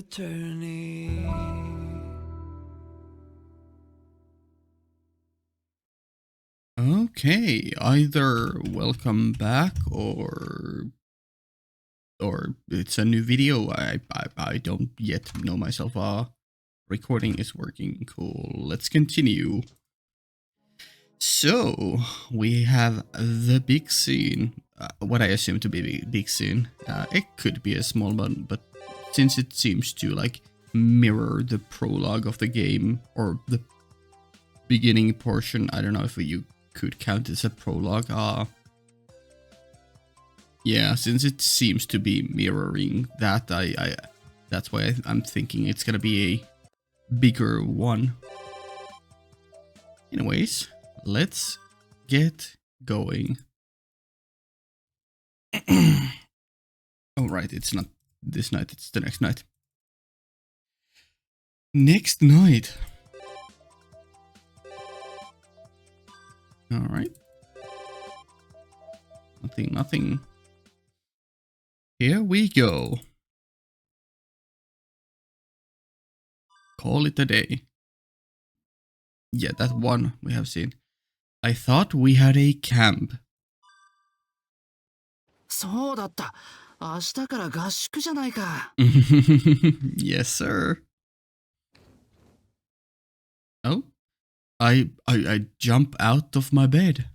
attorney. Okay, either welcome back or it's a new video. I don't yet know myself. Recording is working. Cool. Let's continue. So we have the big scene. What I assume to be the big scene. It could be a small one, but since it seems to like mirror the prologue of the game or the beginning portion, I don't know if you could count as a prologue. Yeah, since it seems to be mirroring that, that's why I'm thinking it's gonna be a bigger one. Anyways, let's get going. Oh right, it's not this night, it's the next night. Next night. Alright. Nothing. Here we go. Call it a day. Yeah, that one we have seen. I thought we had a camp. そうだった。明日から合宿じゃないか。Yes, sir. Oh, I jump out of my bed.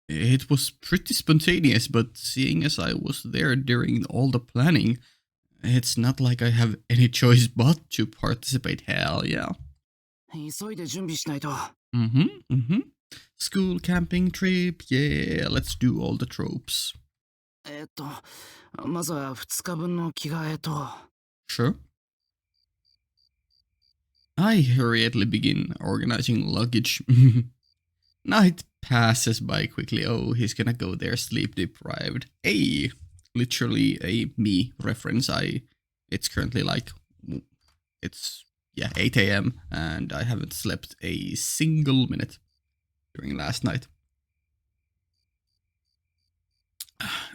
It was pretty spontaneous, but seeing as I was there during all the planning, it's not like I have any choice but to participate. Hell yeah. 急いで準備しないと。School camping trip, yeah, let's do all the tropes. まずは2日分の着替えと。Sure. I hurriedly begin organizing luggage. Night passes by quickly. Oh, he's gonna go there sleep deprived. Hey, literally a me reference. It's currently like, it's 8 a.m. and I haven't slept a single minute during last night.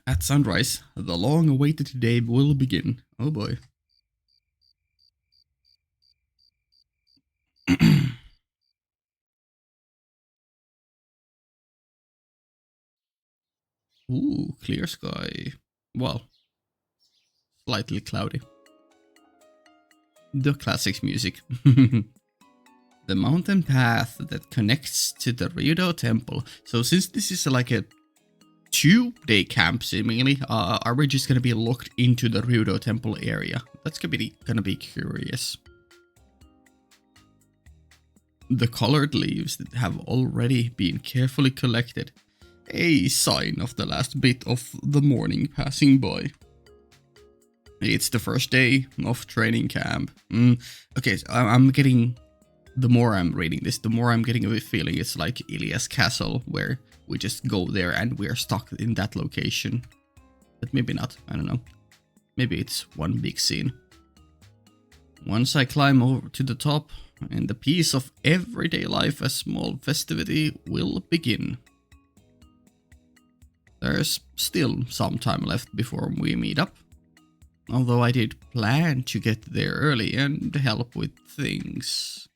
At sunrise, the long-awaited day will begin. Oh boy. Ooh, clear sky. Well, slightly cloudy. The classics music. The mountain path that connects to the Ryudo temple. So since this is like a 2-day camp seemingly, are we just gonna be locked into the Ryudo temple area? That's gonna be curious. The colored leaves that have already been carefully collected. A sign of the last bit of the morning passing by. It's the first day of training camp. Okay, so I'm getting... The more I'm reading this, the more I'm getting a feeling it's like Ilias Castle, where we just go there and we're stuck in that location. But maybe not, I don't know. Maybe it's one big scene. Once I climb over to the top, in the peace of everyday life, a small festivity will begin. There's still some time left before we meet up. Although I did plan to get there early and help with things.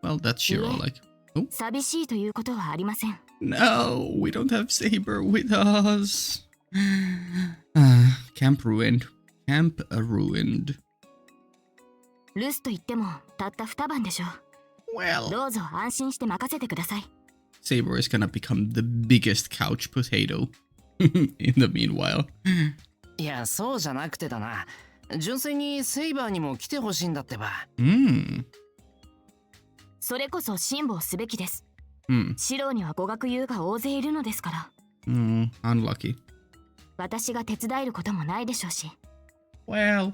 Well, that's Shiro, like... Oh. No, we don't have Saber with us. Camp ruined. Camp ruined. Well... Saber is gonna become the biggest couch potato. In the meanwhile. いや、そうじゃなくてだな。純粋にセイバーにも来てほしいんだってば。それこそ辛抱すべきです。シロには語学友が大勢いるのですから。Unlucky. 私が手伝えることもないでしょうし。Well.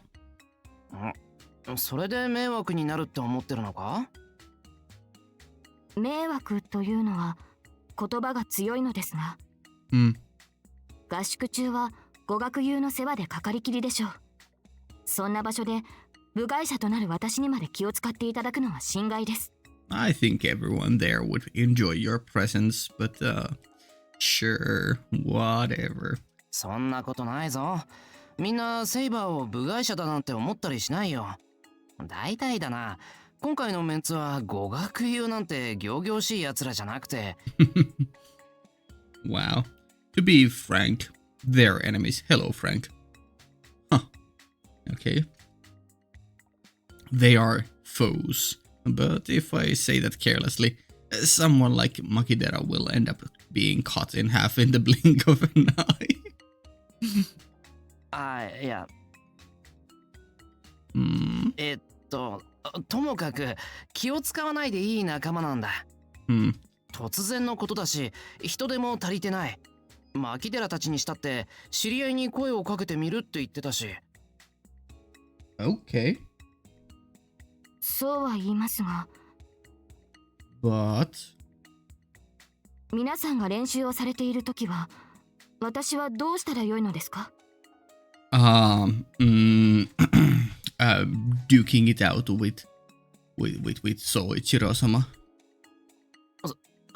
それで迷惑になるって思ってるのか？迷惑というのは言葉が強いのですが。合宿中は語学友の世話でかかりきりでしょう。そんな場所で部外者となる私にまで気を使っていただくのは心外です。I think everyone there would enjoy your presence, but sure, whatever. そんなことないぞ。みんなセイバーを部外者だなんて思ったりしないよ。大体だな。今回のメンツは語学友なんて仰々しい奴らじゃなくて。Wow. To be frank, they're enemies. Hello, Frank. Huh. Okay. They are foes. But if I say that carelessly, someone like Makidera will end up being cut in half in the blink of an eye. いや。Hmm. ともかく気を使わないでいい仲間なんだ。突然のことだし、人手も足りてない。マキデラたちにしたって知り合いに声をかけてみるって言ってたし。Okay. そうは言いますが。But 皆さんが練習をされているときは、私はどうしたらよいのですか？duking it out with Soichiro-sama.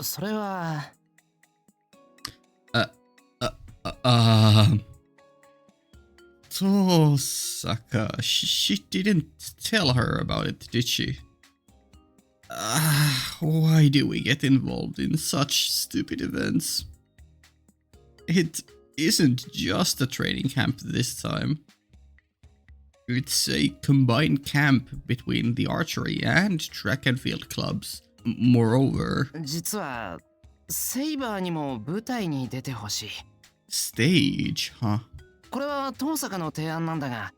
それは。Tosaka, she didn't tell her about it, did she? Why do we get involved in such stupid events? It isn't just a training camp this time. It's a combined camp between the archery and track and field clubs. Moreover, 実はセイバーにも舞台に出てほしい。stage, huh? これは遠坂の提案なんだが。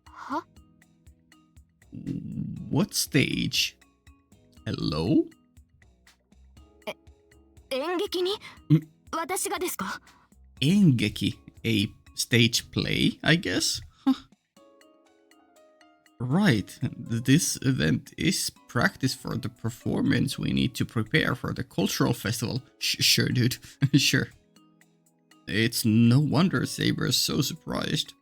は？ What stage? Hello? 演劇に？私がですか？ Engeki, a stage play, I guess? Huh. Right, this event is practice for the performance we need to prepare for the cultural festival. Sure, dude. Sure. It's no wonder Saber's so surprised.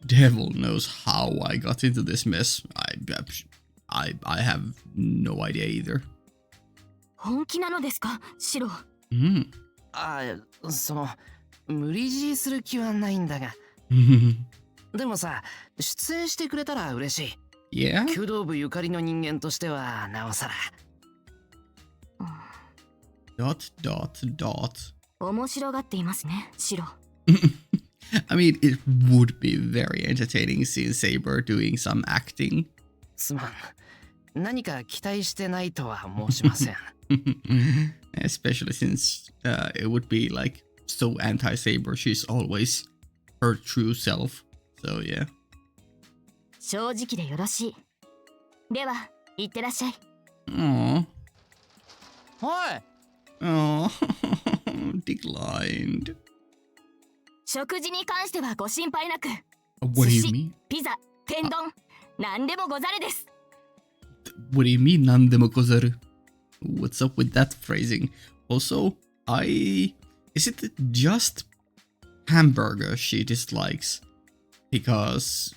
Devil knows how I got into this mess. I have no idea either. 本気なのですか、シロ？無理強いする気はないんだが。でもさ、出演してくれたら嬉しい。Yeah? 弓道部ゆかりの人間としてはなおさら。面白がっていますね、シロ。I mean, it would be very entertaining seeing Saber doing some acting. すまん。何か期待してないとは申しません。Especially since it would be like so anti-Saber. She's always her true self. So yeah. 正直でよろしい。では、いってらっしゃい。Aww. おい。Oh, declined. 食事に関してはご心配なく。 What do you mean? ピザ、天丼、何でもござれです。What do you mean, 何でもござる? What's up with that phrasing? Also, is it just hamburger she dislikes? Because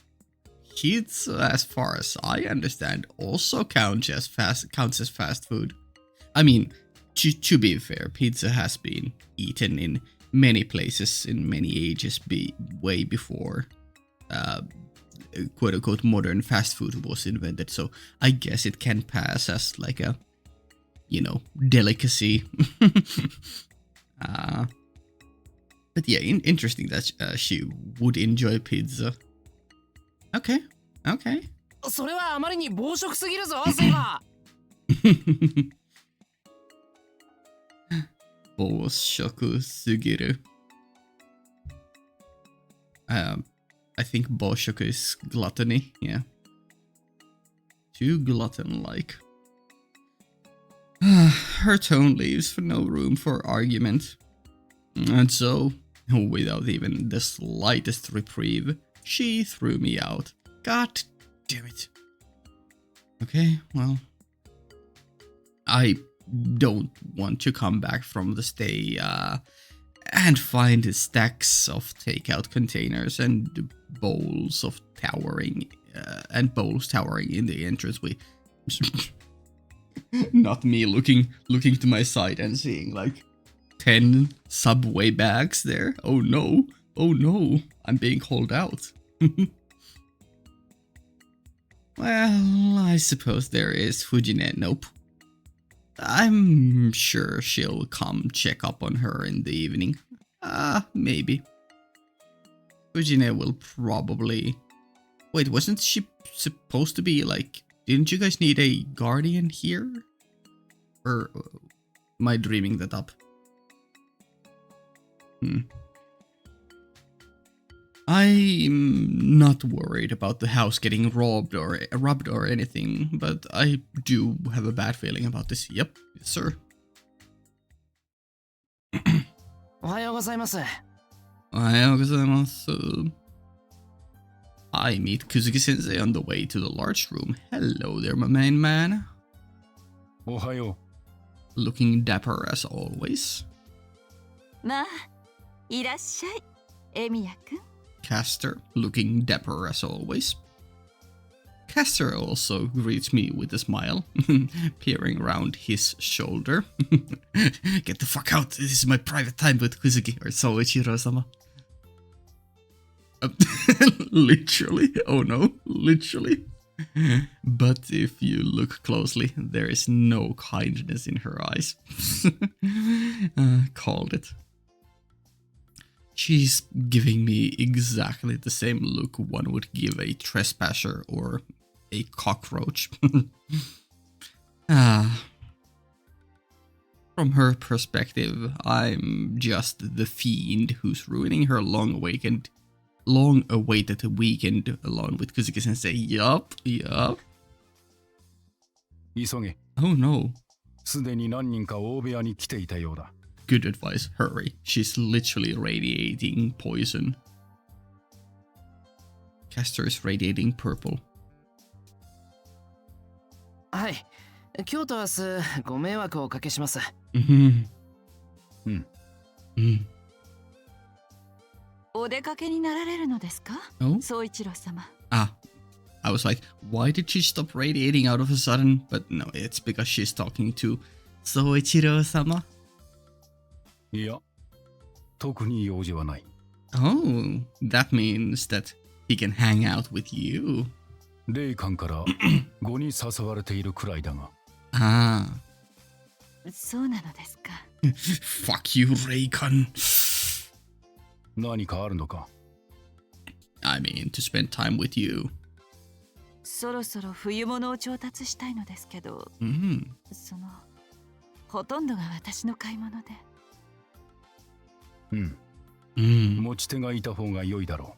pizza, as far as I understand, also counts as fast food. I mean, to be fair, pizza has been eaten in many places in many ages way before quote-unquote modern fast food was invented, so I guess it can pass as like a, delicacy. But yeah, interesting that she would enjoy pizza. Okay. それはあまりに暴食すぎるぞ、セイバー。暴食すぎる。I think 暴食 is gluttony, yeah. Too glutton-like. Her tone leaves no room for argument. And so, without even the slightest reprieve, she threw me out. God damn it. Okay, well, I don't want to come back from the stay and find stacks of takeout containers and bowls towering in the entranceway. Not me looking to my side and seeing like 10 subway bags there. Oh no. Oh no. I'm being called out. Well, I suppose there is Fujine. Nope. I'm sure she'll come check up on her in the evening. Maybe. Fujine will probably... Wait, wasn't she supposed to be like... Didn't you guys need a guardian here? Or am I dreaming that up? I'm not worried about the house getting robbed or anything, but I do have a bad feeling about this. Yep, yes, sir. おはようございます。おはようございます。I meet Kuzuki-sensei on the way to the large room. Hello there, my main man. おはよ Looking dapper as always. まあ、いらっしゃい、エミヤくん。Caster, looking dapper as always. Caster also greets me with a smile, peering around his shoulder. Get the fuck out, this is my private time with Kuzuki or Soichiro-sama. Literally, oh no, literally. But if you look closely, there is no kindness in her eyes. Called it. She's giving me exactly the same look one would give a trespasser or a cockroach. From her perspective, I'm just the fiend who's ruining her long-awaited weekend alone with Kuzuki-sensei. Yup. 急げ。 Oh no. すでに何人か大部屋に来ていたようだ。 Good advice, hurry. She's literally radiating poison. Caster is radiating purple. はい。今日と明日ご迷惑をおかけします。お出かけになられるのですか？ Oh? 総一郎様。 I was like, why did she stop radiating out of a sudden? But no, it's because she's talking to Soichiro-sama. いや、特に用事はない。Oh, that means that he can hang out with you. 霊感から語に誘われているくらいだが。そうなのですか。Fuck you, Reikan. 何かあるのか？ I mean, to spend time with you. そろそろ冬物を調達したいのですけど、ほとんどが私の買い物で。持ち手がいた方が良いだろ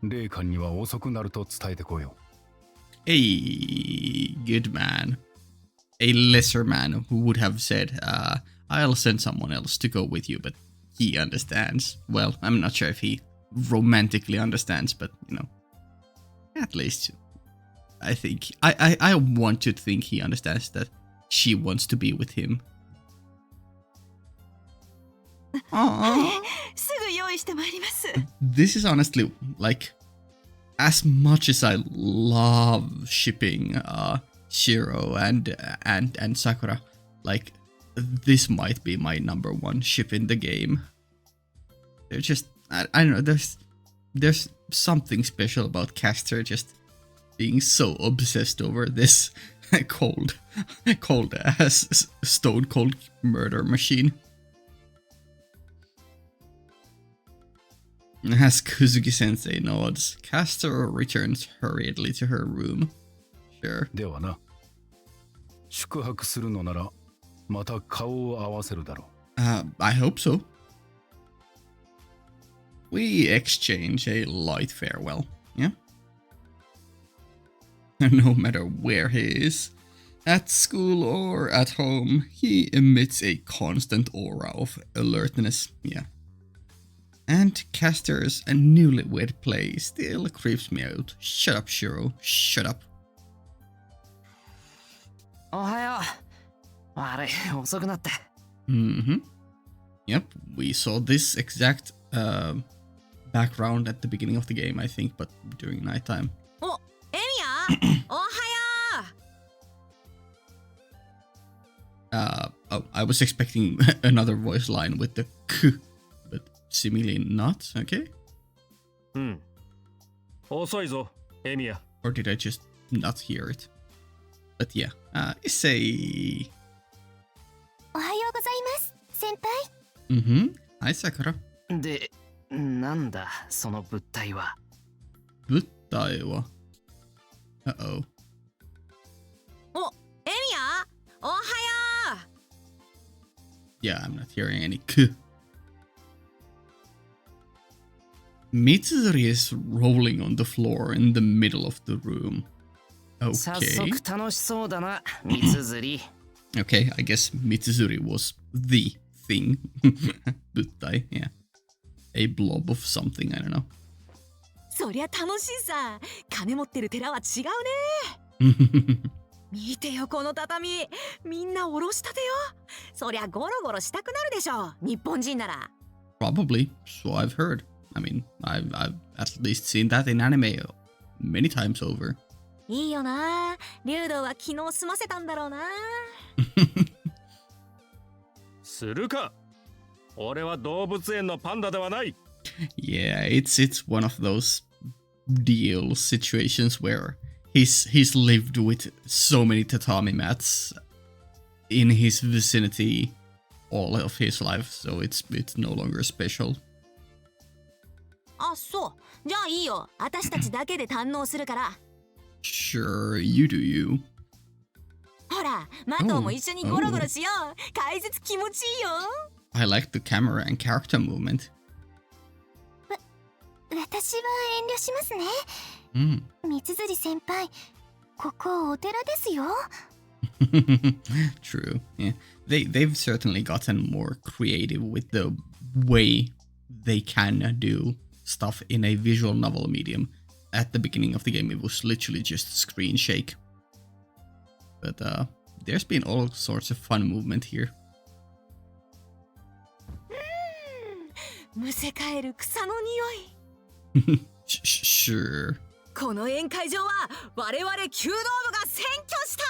う。霊感には遅くなると伝えてこよう。A good man. A lesser man who would have said, I'll send someone else to go with you, but he understands. Well, I'm not sure if he romantically understands, but, you know, at least I think, I want to think he understands that she wants to be with him. This is honestly, like, as much as I love shipping Shiro and Sakura, like, this might be my #1 ship in the game. They're just, I don't know, there's something special about Caster just being so obsessed over this cold ass stone cold murder machine. As Kuzuki-sensei nods, Caster returns hurriedly to her room. Sure. ではな、宿泊するのならまた顔を合わせるだろう。I hope so. We exchange a light farewell, yeah? No matter where he is, at school or at home, he emits a constant aura of alertness, yeah. And Caster's newlywed play still creeps me out. Shut up, Shiro. Shut up. おはよう。悪い、遅くなって。Yep, we saw this exact background at the beginning of the game, I think, but during nighttime. お、エミヤおはよう Oh, I I was expecting another voice line with the k, but seemingly not. Okay. うん。遅いぞ、エミヤ。Or did I just not hear it? But yeah, Issei. おはようございます先輩。Hi, Sakura. で、なんだその物体は。物体は Uh-oh. お、エミヤ、おはよ Yeah, I'm not hearing any k. Mitsuri is rolling on the floor in the middle of the room. 早 Okay. 速楽しそうだな、三つ釣り。Okay, I guess Mitsuri was the thing. Buttai, yeah. A blob of something, I don't know. う。そりゃ楽しいさ。金持ってる寺は違うね。見てよこの畳。みんなおろしたてよ。そりゃゴロゴロしたくなるでしょ。日本人なら。Probably, so I've heard. I mean, I've at least seen that in anime many times over. いいよな。竜道は昨日済ませたんだろうな。するか。俺は動物園のパンダではない。Yeah, it's one of those deal situations where he's lived with so many tatami mats in his vicinity all of his life, so it's no longer special. あ、そう。じゃあいいよ。私たちだけで堪能するから。Sure, you do you. ほら、マトウも一緒にゴロゴロしよう。解説気持ちいいよ。I like the camera and character movement. 私は遠慮しますね。三辻先輩、ここお寺ですよ。True. Yeah, they've certainly gotten more creative with the way they can do stuff in a visual novel medium. At the beginning of the game, it was literally just screen shake. But there's been all sorts of fun movement here. むせ返る草の匂い。Sure. この宴会場は我々弓道部が占拠した。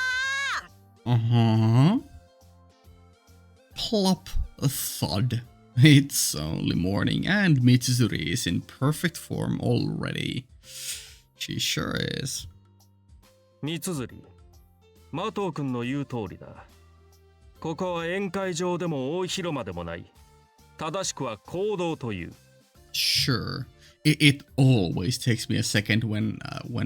Plop a thud. It's only morning and Mitsuri is in perfect form already. She sure is. 三つ釣り。マトウ君の言う通りだ。ここは宴会場でも大広間でもない。正しくは講堂という。Sure. It always takes me a second when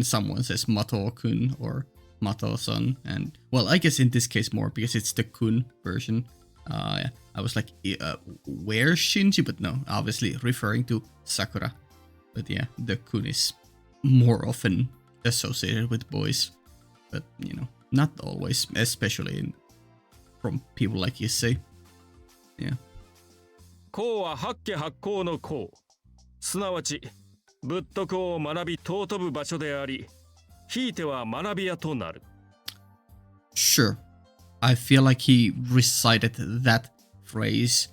someone says Mato-kun or Mato-san, and well, I guess in this case more because it's the kun version. Yeah, I was like, where's Shinji? But no, obviously referring to Sakura. But yeah, the kun is more often associated with boys, but you know, not always, especially from people like Issei. Yeah. 講は八家八校の講。すなわち仏徳を学び尊ぶ場所であり、ひいては学び屋となる。Sure. I feel like he recited that phrase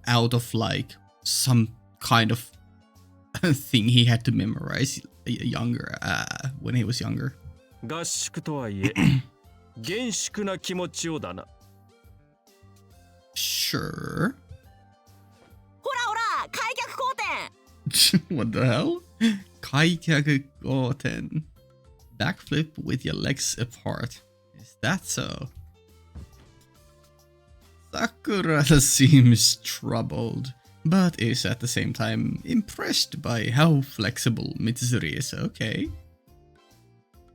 out of like some kind of thing he had to memorize when he was younger. 合宿とはいえ、厳粛な気持ちをだな。Sure. ほらほら、開脚後転。What the hell? Kaikyaku Goten. Backflip with your legs apart. Is that so? Sakura seems troubled, but is at the same time impressed by how flexible Mitsuri is. Okay.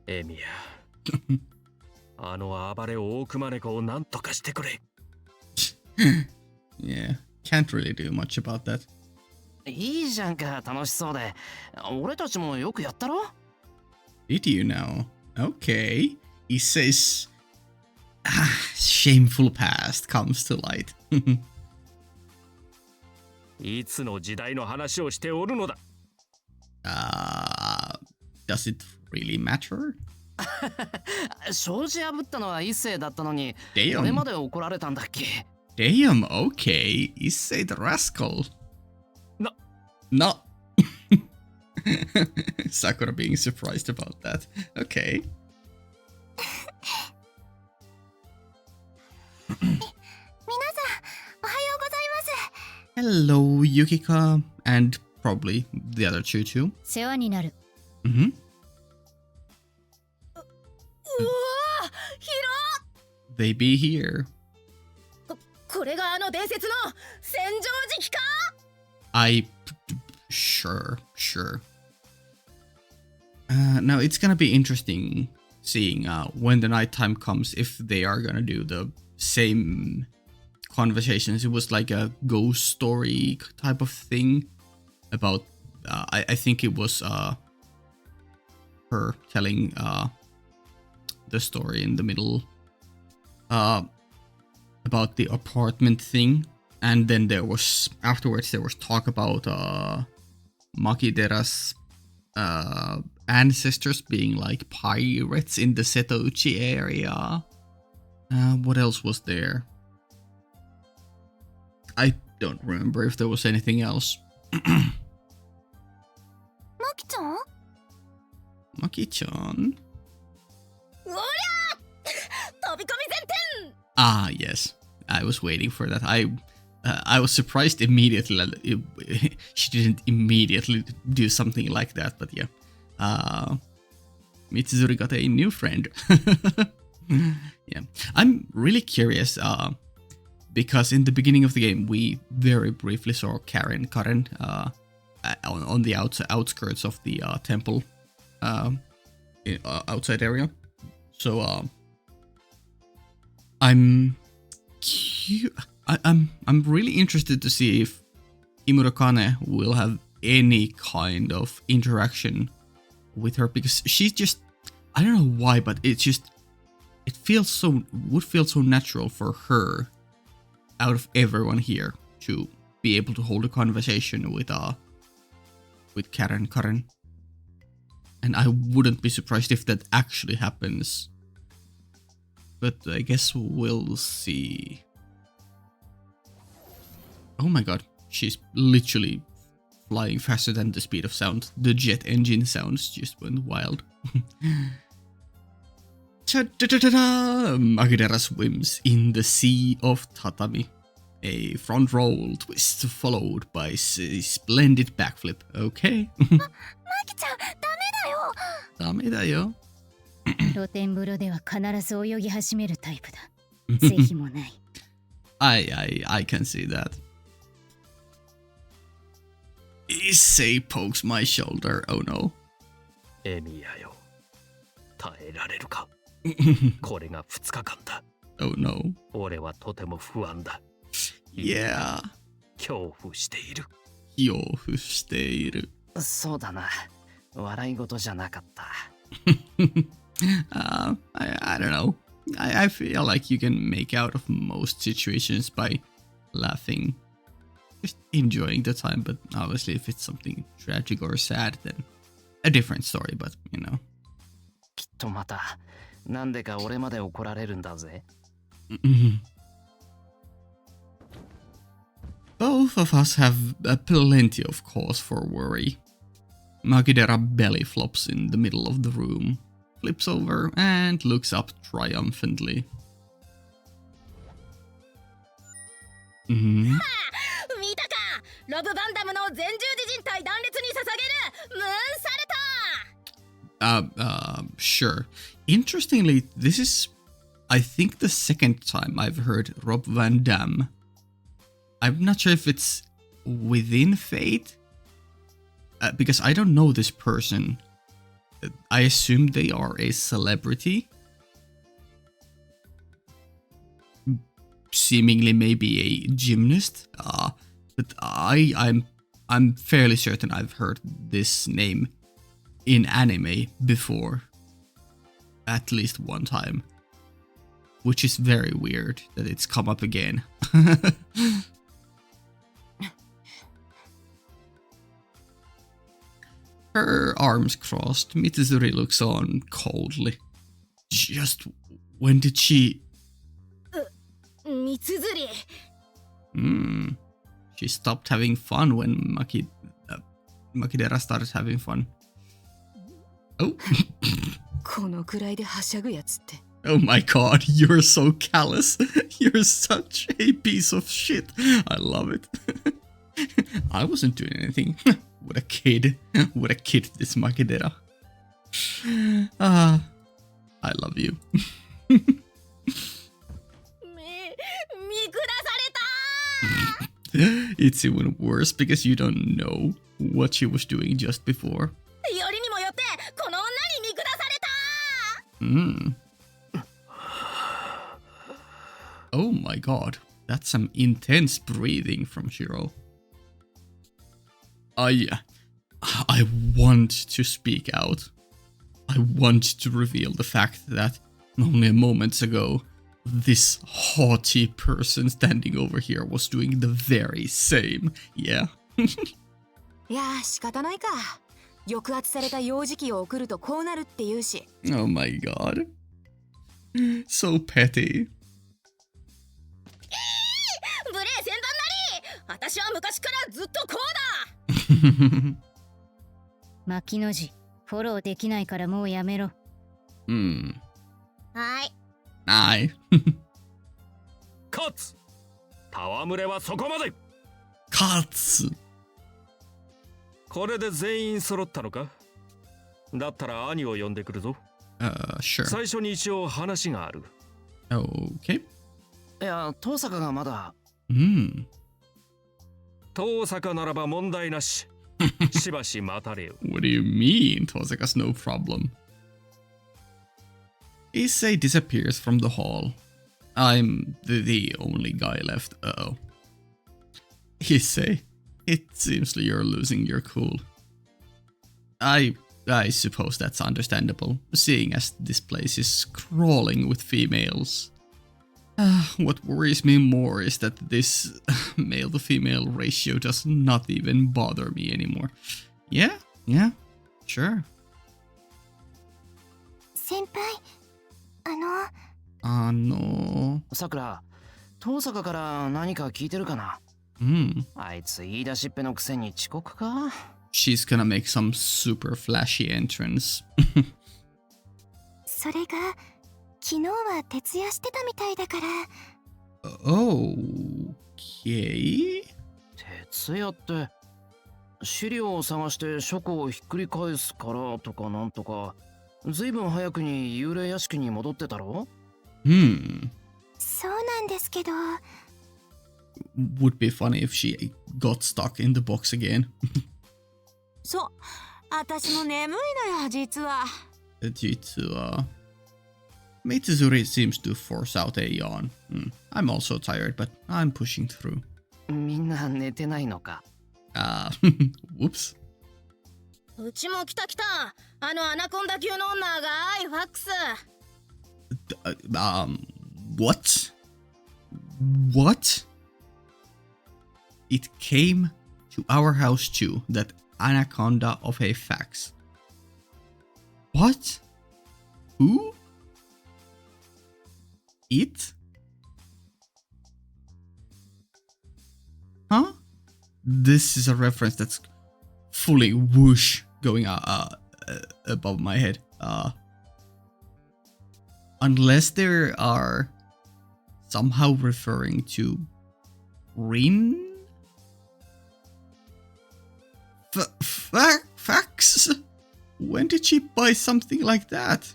エミヤ。あの暴れ大熊猫を何とかしてくれ。Yeah, can't really do much about that. いいじゃんか、楽しそうで。俺たちもよくやったろ。 Did you know? Okay. He says, shameful past comes to light. いつの時代の話をしておるのだ。Does it really matter? 障子破ったのは一世だったのに、 Damn. 俺まで怒られたんだっけ。 Damn, okay. Issei the rascal. No. Sakura being surprised about that. Okay. 皆さん Hello, Yukika, and probably the other two too. 世話になる。 Mm-hmm. うわ広 They be here. これがあの伝説の戦場時期か Sure. Now it's gonna be interesting seeing when the nighttime comes if they are gonna do the same conversations. It was like a ghost story type of thing about I think it was her telling the story in the middle about the apartment thing, and then afterwards there was talk about Makidera's ancestors being like pirates in the Setouchi area. What else was there? I don't remember if there was anything else. マキちゃん Maki-chan? おりゃ飛び込み前転 Ah, yes. I was waiting for that. I was surprised immediately that she didn't immediately do something like that, but yeah. Mitsuzuri got a new friend. Yeah. I'm really curious, because in the beginning of the game, we very briefly saw Karen on the outskirts of the temple outside area. So I'm really interested to see if Imurakane will have any kind of interaction with her, because she's just, I don't know why, but would feel so natural for her out of everyone here to be able to hold a conversation with Karen. And I wouldn't be surprised if that actually happens. But I guess we'll see. Oh my god, she's literally flying faster than the speed of sound. The jet engine sounds just went wild. Ta-da-da-da-da! Makidera swims in the sea of tatami. A front roll twist followed by a splendid backflip. Okay. マキちゃんダメだよ ダメだよ. 露天風呂では必ず泳ぎ始めるタイプだ。是非もない。I can see that. Issei pokes my shoulder. Oh no. エミヤよ、耐えられるか。これが2日間だ。Oh no. 俺はとても不安だ。Yeah. 恐怖している。恐怖している。そうだな。笑い事じゃなかった。I don't know. I feel like you can make out of most situations by laughing. Just enjoying the time, but obviously if it's something tragic or sad, then a different story, but you know. きっとまた、なんでか俺まで怒られるんだぜ。Both of us have plenty of cause for worry. Makidera belly flops in the middle of the room, flips over, and looks up triumphantly. 見たかロブ・バンダムの前十字靭帯断裂に捧げるムーンサルタ Sure. Interestingly, this is, I think, the second time I've heard Rob Van Dam. I'm not sure if it's within Fate, because I don't know this person. I assume they are a celebrity. Seemingly maybe a gymnast. But I'm fairly certain I've heard this name in anime before. At least one time. Which is very weird that it's come up again. Her arms crossed, Mitsuzuri looks on coldly. Just when did she... 三つ釣り She stopped having fun when Makidera started having fun. Oh. このくらいではしゃぐやつって Oh my god, you're so callous. You're such a piece of shit. I love it. I wasn't doing anything. What a kid. What a kid, this Makidera. I love you. 見下された It's even worse because you don't know what she was doing just before. よりにもよってこの女に見下された Oh my god. That's some intense breathing from Shiro. I want to speak out. I want to reveal the fact that only moments ago, this haughty person standing over here was doing the very same. Yeah. いや仕方ないか抑圧された幼児期を送るとこうなるって言うし Oh my god. So petty. 無礼千段なり私は昔からずっとこうだ牧の字フォローできないからもうやめろ。はい Aye. 勝つ戯れはそこまで。 Katsu. これで全員揃ったのか。だったら兄を呼んでくるぞ。Sure. 最初に一応話がある。 Okay. いや遠坂がまだ。遠坂ならば問題なし。しばし待たれよ。 What do you mean? Tosaka's no problem. Issei disappears from the hall. I'm the only guy left. Uh-oh. Issei, it seems like you're losing your cool. I suppose that's understandable, seeing as this place is crawling with females. What worries me more is that this male-to-female ratio does not even bother me anymore. Yeah, sure. 先輩、さくら遠坂から何か聞いてるかな。あいつ言い出しっぺのくせに遅刻か。 She's gonna make some super flashy entrance. それが昨日は徹夜してたみたいだから。Okay. 徹夜って資料を探して書庫をひっくり返すからとかなんとか。ずいぶん早くに幽霊屋敷に戻ってたろ。そうなんですけど。Would be funny if she got stuck in the box again. そう私も眠いのよ実は Mitsuzuri seems to force out a yawn. I'm also tired, but I'm pushing through. みんな寝てないのか。Whoops. うちも来たアナコンダ級の女がファックス What? What? It came to our house too, that anaconda of a fax. What? Who? It? Huh? This is a reference that's fully whoosh going above my head. Unless they are somehow referring to Rin? Fax? When did she buy something like that?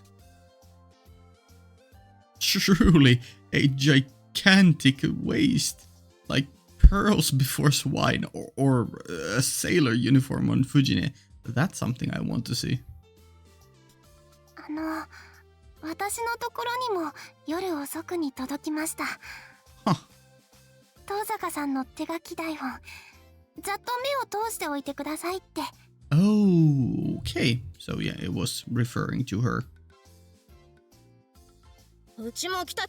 Truly a gigantic waste, like pearls before swine or a sailor uniform on Fujine. That's something I want to see. 私のところにも夜遅くに届きました。遠坂さんの手書き台本、ざっと目を通しておいてくださいって。Oh, okay. So yeah, it was referring to her. うちも来た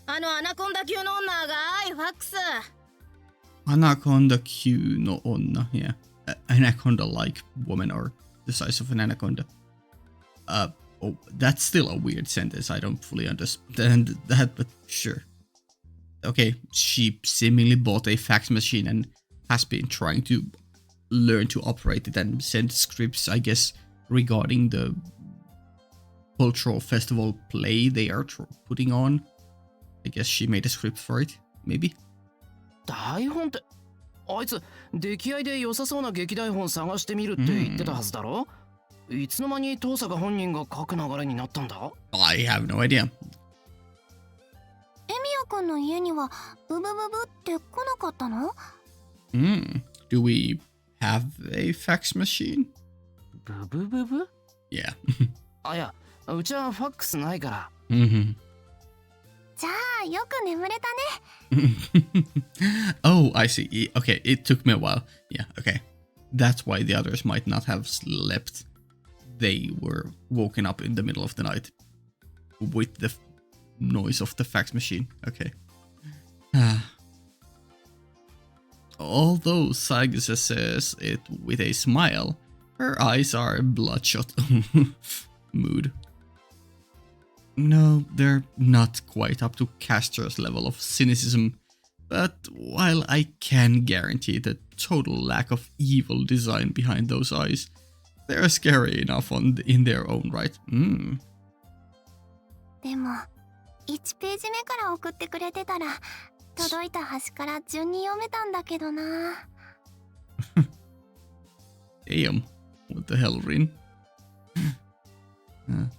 アナコンダ級の女がファックス Anaconda Q no onna, yeah. Anaconda-like woman or the size of an anaconda. Oh, that's still a weird sentence. I don't fully understand that, but sure. Okay, she seemingly bought a fax machine and has been trying to learn to operate it and send scripts, I guess, regarding the cultural festival play they are putting on. I guess she made a script for it, maybe? 台本ってあいつ出来合いで良さそうな劇台本探してみるって言ってたはずだろ、いつの間に遠坂本人が書く流れになったんだ？ I have no idea. エミヤ君の家にはブブブブって来なかったの？ Do we have a fax machine? ブブブブ？ Yeah. あ、いや、うちはファックスないから。じゃあよく眠れたね。Oh, I see. Okay, it took me a while. Yeah, okay. That's why the others might not have slept. They were woken up in the middle of the night with the noise of the fax machine. Okay. Although Saigasa says it with a smile, her eyes are bloodshot. Mood. No, they're not quite up to Castor's level of cynicism, but while I can guarantee the total lack of evil design behind those eyes, they're scary enough in their own right. でも1ページ目から送ってくれてたら届いた端から順に読めたんだけどな。Damn. What the hell, Rin?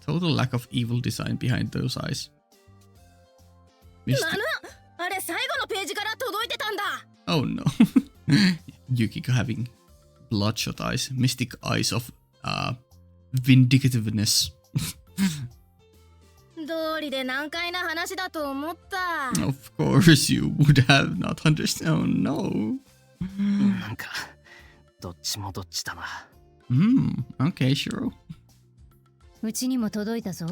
Total lack of evil design behind those eyes. あれ最後のページから届いてたんだ。 Oh no. Yukiko having bloodshot eyes, mystic eyes of vindictiveness. 道理で難解な話だと思った。Of course you would have not understood. Oh no. なんかどっちもどっちだな。Okay, sure. うちにも届いたぞ。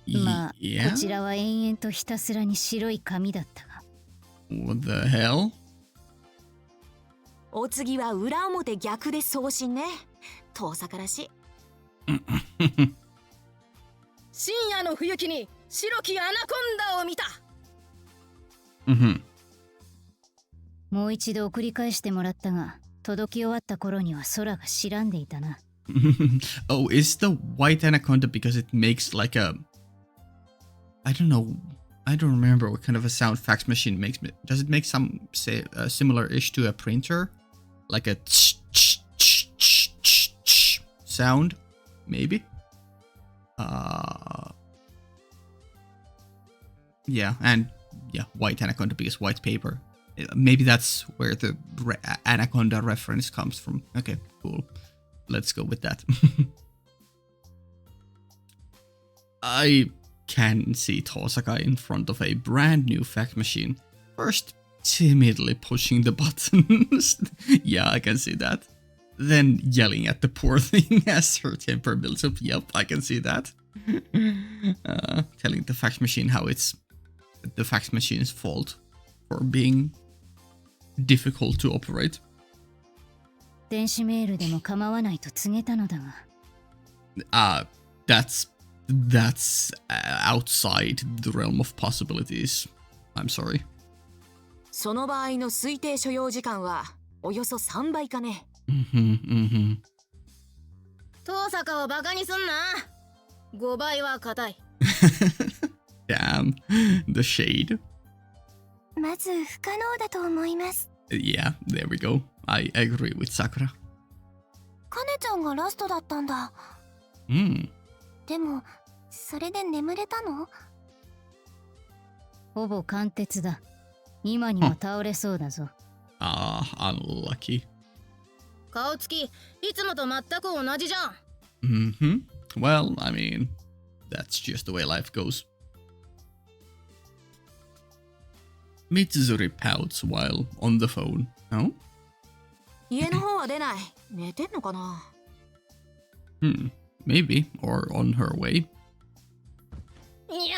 まあ、Yeah? こちらは延々とひたすらに白い紙だったが。What the hell? お次は裏表逆で送信ね。遠坂らしい。深夜の冬木に白きアナコンダを見た。もう一度送り返してもらったが、届き終わった頃には空が白んでいたな。Oh, is the white anaconda because it makes like a... I don't know. I don't remember what kind of a sound fax machine makes. Does it make some, say, similar-ish to a printer? Like a sound? Maybe? Yeah, and yeah, white anaconda because white paper. Maybe that's where the anaconda reference comes from. Okay, cool. Let's go with that. I can see Tosaka in front of a brand new fax machine. First, timidly pushing the buttons. Yeah, I can see that. Then yelling at the poor thing as her temper builds up. Yep, I can see that. Telling the fax machine how it's the fax machine's fault for being difficult to operate. 電子メールでも構わないと告げたのだが。That's outside the realm of possibilities. I'm sorry. その場合の推定所要時間はおよそ3倍かね。遠坂をバカにすんな。5倍は硬い。Damn, the shade. まず不可能だと思います。Yeah, there we go. I agree with Sakura. カネちゃんがラストだったんだ。でもそれで眠れたの？ほぼ貫徹だ。今にも倒れそうだぞ。Unlucky. 顔つきいつもと全く同じじゃん。Well, I mean, that's just the way life goes. Mitsuzuri pouts while on the phone. Oh? 家の方は出ない。寝てんのかな？ Maybe, or on her way. にゃ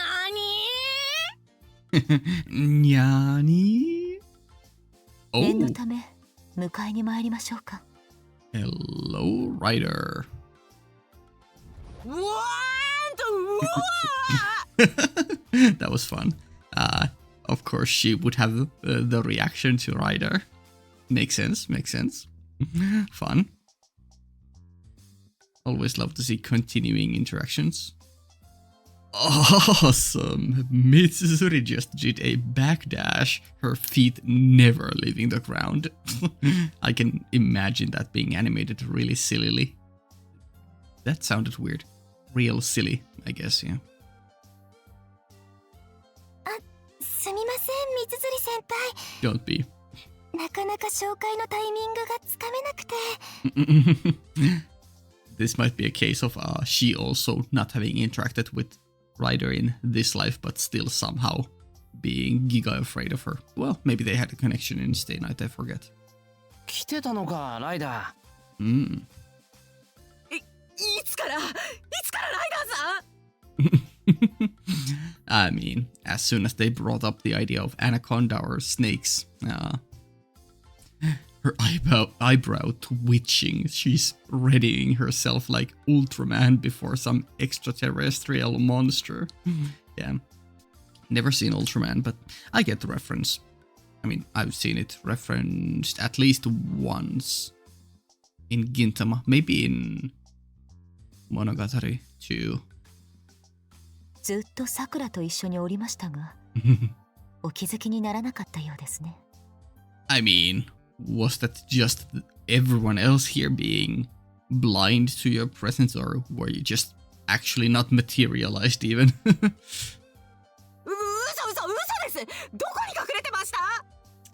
ーににゃーにー。念のため迎えに参りましょうか。Hello, Ryder. うわーんとうわーThat was fun. Of course, she would have the reaction to Ryder. Makes sense, makes sense. Fun. Always love to see continuing interactions. Awesome! Mitsuri just did a backdash, her feet never leaving the ground. I can imagine that being animated really sillily. That sounded weird. Real silly, I guess, yeah. すみません、三辻先輩。 Don't be. なかなか紹介のタイミングがつかめなくて。 This might be a case of she also not having interacted with Ryder in this life, but still somehow being giga afraid of her. Well, maybe they had a connection in Stay Night, I forget. 来てたのか、ライダー。Mm. いつからライダーさん I mean, as soon as they brought up the idea of anaconda or snakes, her eyebrow twitching, she's readying herself like Ultraman before some extraterrestrial monster. Yeah, never seen Ultraman, but I get the reference. I mean, I've seen it referenced at least once in Gintama, maybe in Monogatari too. ずっとさくらと一緒におりましたが、お気づきにならなかったようですね。I mean, was that just everyone else here being blind to your presence, or were you just actually not materialized even? 嘘です。どこに隠れてまし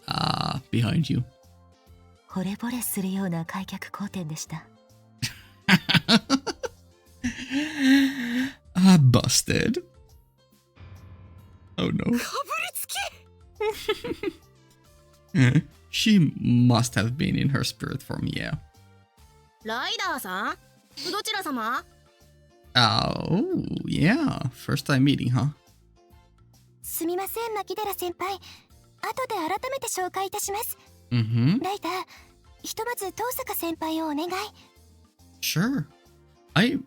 た？ Behind you. 惚れ惚れするような開脚光点でした。Busted. Oh no. かぶりつき She must have been in her spirit form, yeah. ライダーさん、どちら様？ Oh, yeah. First time meeting, huh? すみません、牧寺先輩。後で改めて紹介いたします。Mm-hmm. ライダー、ひとまず遠坂先輩をお願い。 Sure. I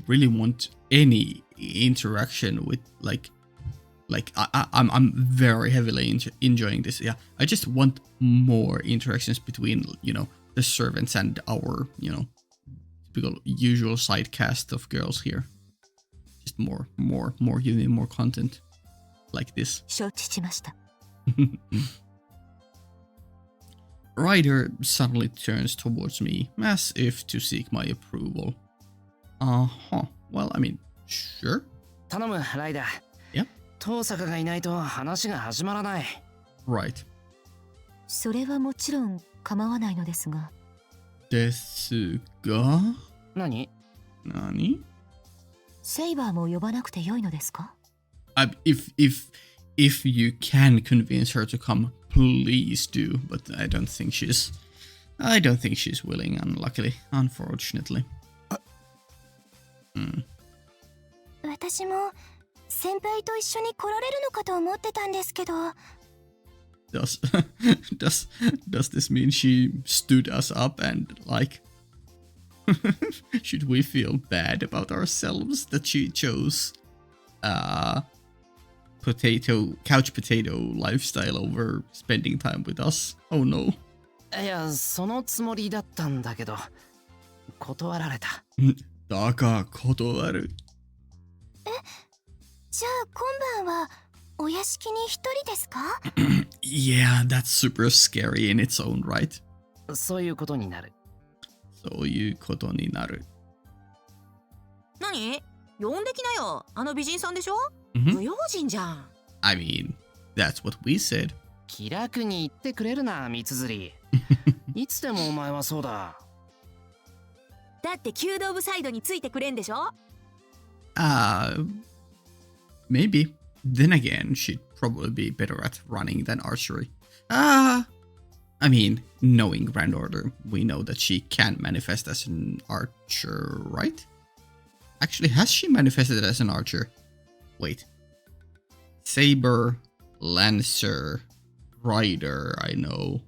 really want any interaction with I'm very heavily enjoying this. Yeah, I just want more interactions between, you know, the servants and our, you know, typical usual side cast of girls here. Just more, give me more content like this. 承知しました。 Ryder suddenly turns towards me as if to seek my approval. Uh-huh. Well, I mean, sure. 頼む、ライダー。Yep. 遠坂がいないと話が始まらない。Right. それはもちろん構わないのですが。ですが？何？セイバーも呼ばなくてよいのですか？ If you can convince her to come, please do. But I don't think she's willing. Unfortunately. 私も先輩と一緒に来られるのかと思ってたんですけど。Does this mean she stood us up and like should we feel bad about ourselves that she chose couch potato lifestyle over spending time with us? Oh no. いや、そのつもりだったんだけど、断られた。だが断る。じゃあ今晩はお屋敷に一人ですか？ Yeah, that's super scary in its own right. そういうことになる。そういうことになる。何？呼んできなよ。あの美人さんでしょ？不用心じゃん。I mean, that's what we said. 気楽に言ってくれるな、三辻。いつでもお前はそうだ。だって弓道部サイドについてくれんでしょ？ Maybe. Then again, she'd probably be better at running than archery. I mean, knowing Grand Order, we know that she can manifest as an archer, right? Actually, has she manifested as an archer? Wait. Saber, Lancer, Rider, I know.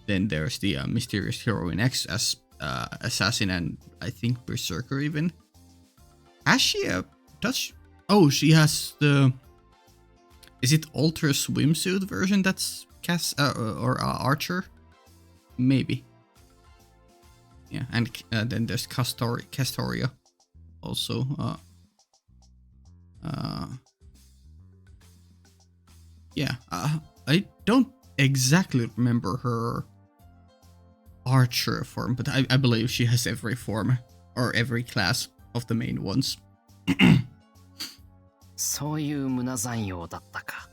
Then there's the mysterious heroine X as assassin and I think berserker even. Has she oh, she has the... Is it Alter swimsuit version that's archer? Maybe. Yeah, and then there's Castoria also. yeah, I don't exactly remember her archer form, but I believe she has every form or every class of the main ones. そういう胸残用だったか。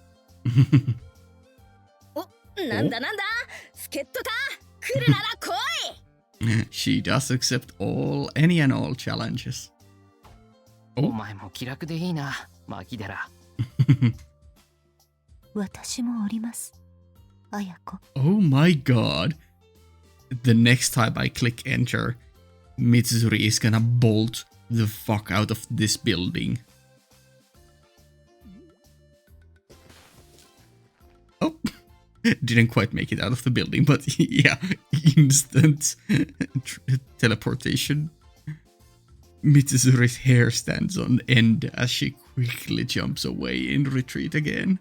なんだなんだ、助っ人だ、来るなら来い。She does accept any and all challenges. お前も気楽でいいな、牧寺。私もおります、綾子。Oh my god. The next time I click enter, Mitsuzuri is gonna bolt the fuck out of this building. Oh, didn't quite make it out of the building, but yeah, instant teleportation. Mitsuzuri's hair stands on end as she quickly jumps away in retreat again.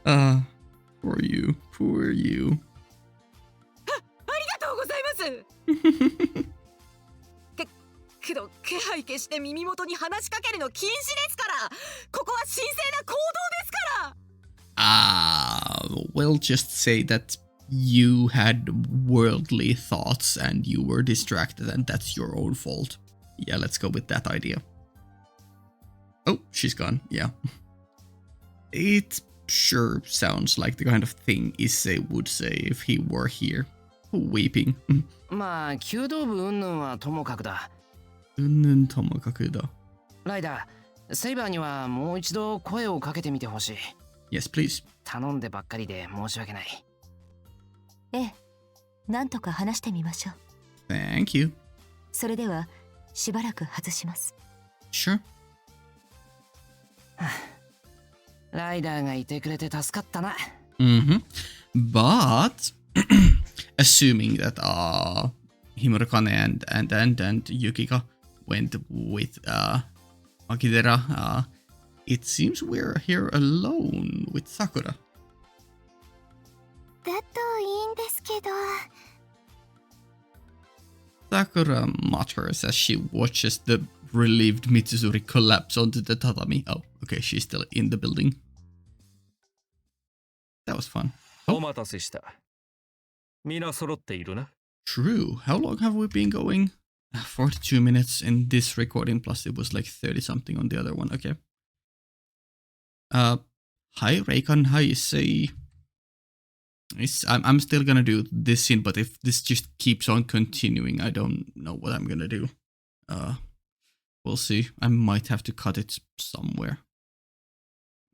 Poor you, poor you. ありがとうございます。けど気配消して耳元に話しかけるの禁止ですから。ここは神聖な行動ですから。We'll just say that you had worldly thoughts and you were distracted and that's your own fault. Yeah, let's go with that idea. Oh, she's gone. Yeah. It sure sounds like the kind of thing Issei would say if he were here. Weeping. まあ、弓道部云々はともかくだ。うんともかくだ。ライダー、セイバーにはもう一度声をかけてみてほしい。Yes, please. 頼んでばっかりで申し訳ない。ええ、なんとか話してみましょう。Thank you. それではしばらく外します。Sure. ライダーがいてくれて助かったな。But assuming that Himurakane and Yukika went with Akidera, it seems we're here alone with Sakura. だといいんですけど。Sakura mutters as she watches the relieved Mitsuzuri collapse onto the tatami. Oh, okay, she's still in the building. That was fun. お待たせした。皆揃っているな。True. How long have we been going? 42 minutes in this recording, plus it was like 30 something on the other one. Okay. Hi Reikan, hi Issei. I'm still gonna do this scene, but if this just keeps on continuing, I don't know what I'm gonna do. We'll see. I might have to cut it somewhere.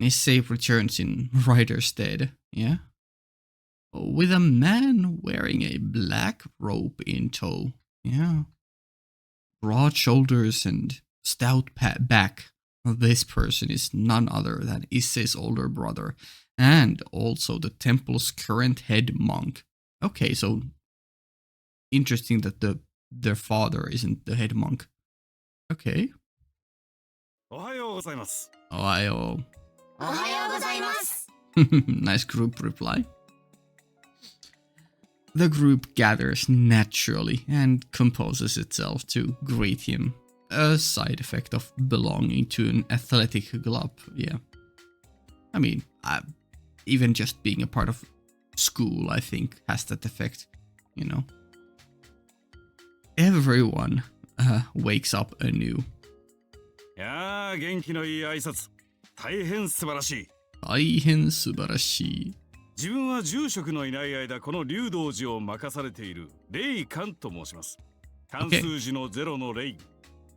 Issei returns in Rider's stead, yeah? With a man wearing a black robe in tow, yeah. Broad shoulders and stout back. This person is none other than Issei's older brother, and also the temple's current head monk. Okay, so interesting that their father isn't the head monk. Okay. Ohayou gozaimasu. Ohayou. Ohayou gozaimasu. Nice group reply. The group gathers naturally and composes itself to greet him. A side effect of belonging to an athletic club, yeah. I mean, even just being a part of school, I think, has that effect, you know. Everyone wakes up anew. いやー、元気のいい挨拶。大変素晴らしい。大変素晴らしい。自分は住職のいない間、この竜道寺を任されている霊観と申します。漢数字の0の霊。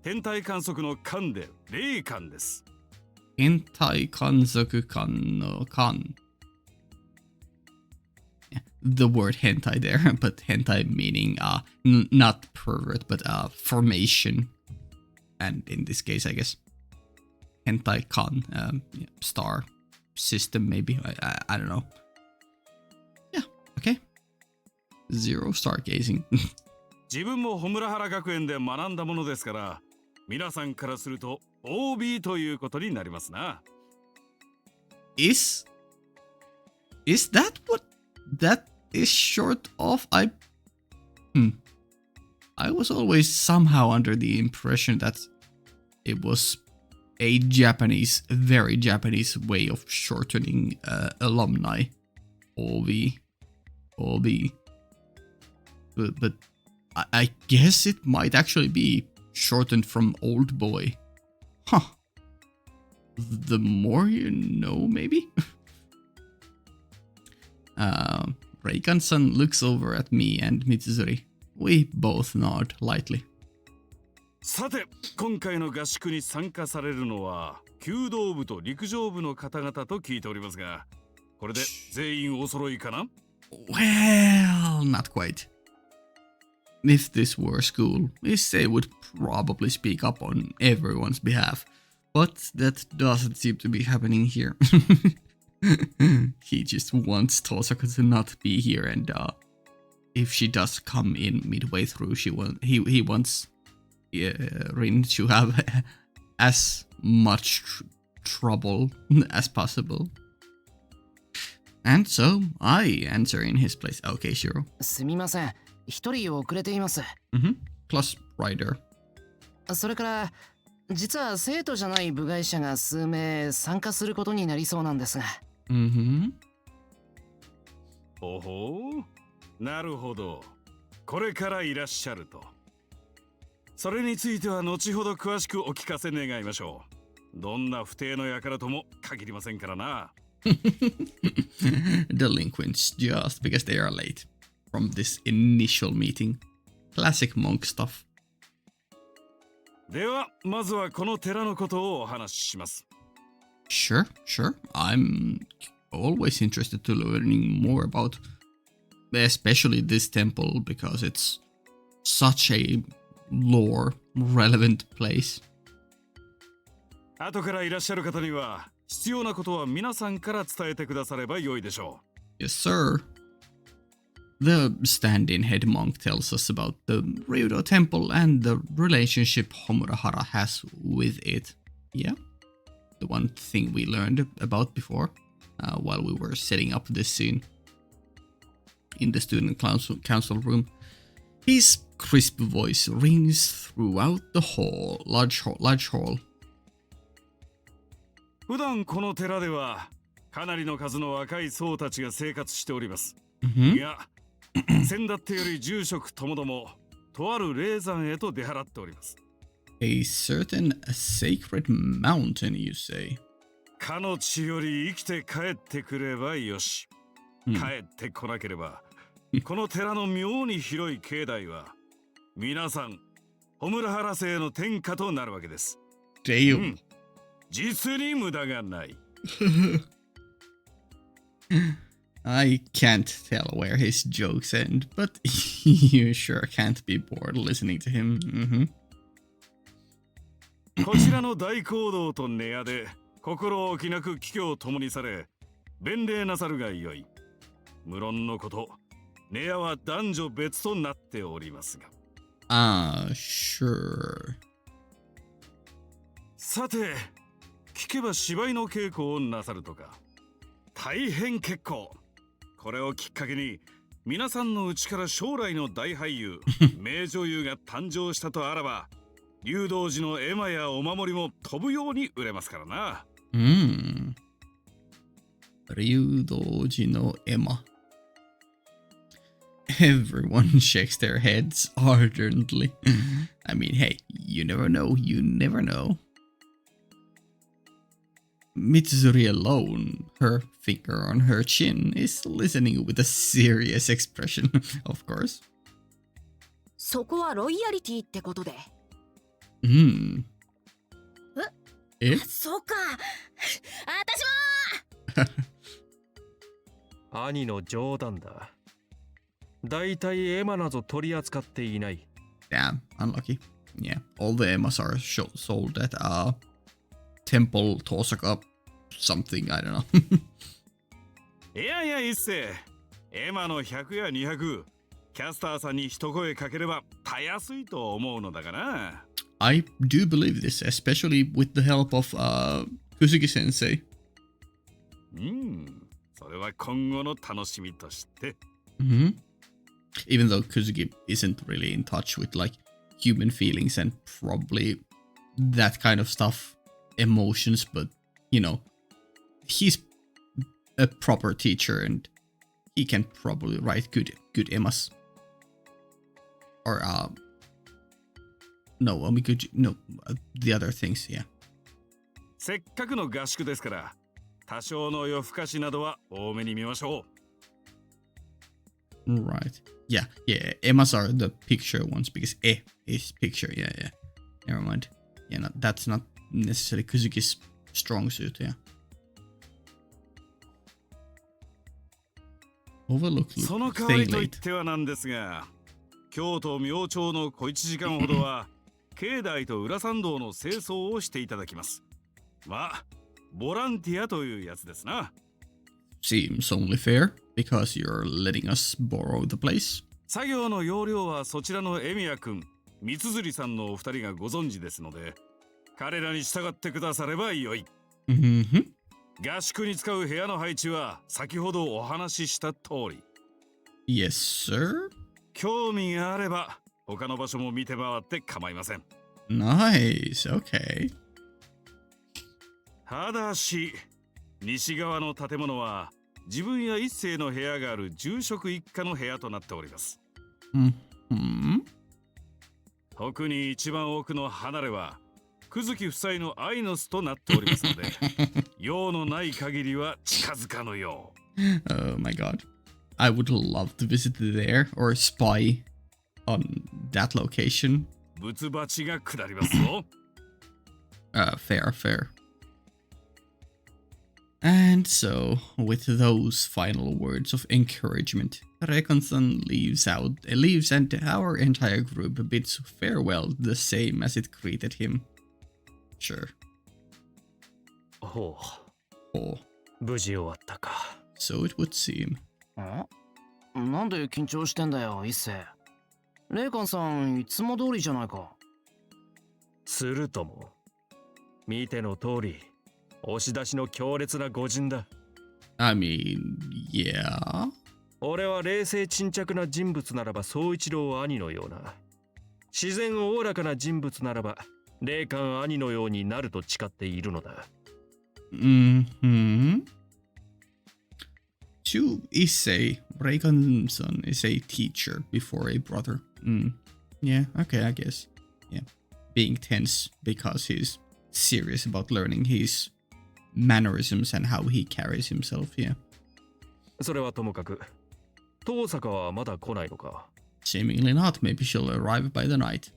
天体観測の観で霊観です。天体観測観の観。Yeah, the word hentai there, but hentai meaning not pervert, but formation. And in this case, I guess hentai kan, yeah, star system maybe. I don't know. Yeah, okay. Zero stargazing. 自分も穂村原学園で学んだものですから、皆さんからすると OB ということになりますな。Is that what that is short of? I was always somehow under the impression that it was a Japanese, very Japanese way of shortening alumni. OB. But I guess it might actually be shortened from old boy. Huh. The more you know, maybe? Reikan-san looks over at me and Mitsuzuri. We both nod lightly. さて、今回の合宿に参加されるのは弓道部と陸上部の方々と聞いておりますが、これで全員お揃いかな? Well, not quite. If this were a school, Issei would probably speak up on everyone's behalf, but that doesn't seem to be happening here. He just wants Tosaka to not be here, and if she does come in midway through, he wants Rin to have as much trouble as possible. And so I answer in his place. Okay, Shiro. すみません。一人遅れています。Plus Ryder. それから実は生徒じゃない部外者が数名参加することになりそうなんですが。ほほう、なるほど。これからいらっしゃると。それについては後ほど詳しくお聞かせ願いましょう。どんな不定の輩とも限りませんからな。Delinquents just because they are late from this initial meeting. Classic monk stuff. ではまずはこの寺のことをお話しします。Sure. I'm always interested to learning more about, especially this temple, because it's such a lore relevant place. 後からいらっしゃる方には必要なことは皆さんから伝えてくだされば良いでしょう。Yes, sir. The stand-in head monk tells us about the Ryudo temple and the relationship Homurahara has with it. Yeah, the one thing we learned about before while we were setting up this scene in the student council room. His crisp voice rings throughout the large hall. 普段この寺ではかなりの数の若い僧たちが生活しております。いや、先だってより住職ともどもとある霊山へと出払っております。A certain sacred mountain, you say? かの地より生きて帰ってくればよし。帰ってこなければ、この寺の妙に広い境内は皆さんホムラハラ星の天下となるわけです。Damn. 実に無駄がない。I can't tell where his jokes end, but you sure can't be bored listening to him. こちらの大講堂と根屋で心置きなく帰居を共にされ、弁礼なさるがよい。無論のこと、根屋は男女別となっておりますが。Sure. さて、聞けば芝居の稽古をなさるとか。大変結構。これをきっかけに皆さんのうちから将来の大俳優名女優が誕生したとあらば、竜道寺の絵馬やお守りも飛ぶように売れますからな。竜道寺の絵馬。Everyone shakes their heads ardently. I mean, hey, you never know. Mitsuzuri alone, her finger on her chin, is listening with a serious expression, of course. そこはロイヤリティってことで。そうか。私も。兄の冗談だ。だいたいエマなど取り扱っていない。Damn, unlucky. Yeah, all the emas are sold at Temple Tosaka something, I don't know. いや一世、エマの100や200、キャスターさんに一声かければたやすいと思うのだがな。I do believe this, especially with the help of Kusugi sensei. それは今後の楽しみとして。Even though Kusugi isn't really in touch with like human feelings and probably that kind of stuff emotions, but you know, he's a proper teacher and he can probably write good emas. Or no, I mean the other things, yeah. せっかくの合宿ですから、多少の夜更かしなどは多めに見ましょう。 Right. Yeah. Emas are the picture ones because is picture. Yeah. Never mind. Yeah, that's not necessarily Kuzuki's strong suit. Yeah. Overlook その代わりと言ってはなんですが、京都明朝の小1時間ほどは境内と裏参道の清掃をしていただきます。まあ、ボランティアというやつですな。Seems only fair because you're letting us borrow the place. 作業の要領はそちらのエミヤ君、三辻さんのお二人がご存知ですので、彼らに従ってくださればよい。合宿に使う部屋の配置は先ほどお話しした通り。Yes, sir. 興味があれば他の場所も見て回って構いません。Nice. Okay. ただし、西側の建物は自分や一世の部屋がある住職一家の部屋となっております。特に一番奥の離れは久月夫妻のアイノスとなっておりますので、用のない限りは近づかぬよう。Oh my god. I would love to visit there or spy on that location. 仏鉢が下りますぞ。Fair. And so, with those final words of encouragement, Rekon-san leaves and our entire group bids farewell the same as it greeted him. Sure. ほう。 Oh, 無事終わったか。 so it would seem. なんで緊張してんだよ、一世。レイカンさん、いつも通りじゃないか。するとも。見ての通り、押し出しの強烈な御仁だ。I mean, yeah. 俺は冷静沈着な人物ならば宗一郎兄のような、自然おおらかな人物ならば霊感兄のようになると誓っているのだ。To Issei, Reikan-san is a teacher before a brother. Yeah, okay, I guess. Yeah. Being tense because he's serious about learning his mannerisms and how he carries himself, yeah. それはともかく、東坂はまだ来ないのか。 Seemingly not. Maybe she'll arrive by the night.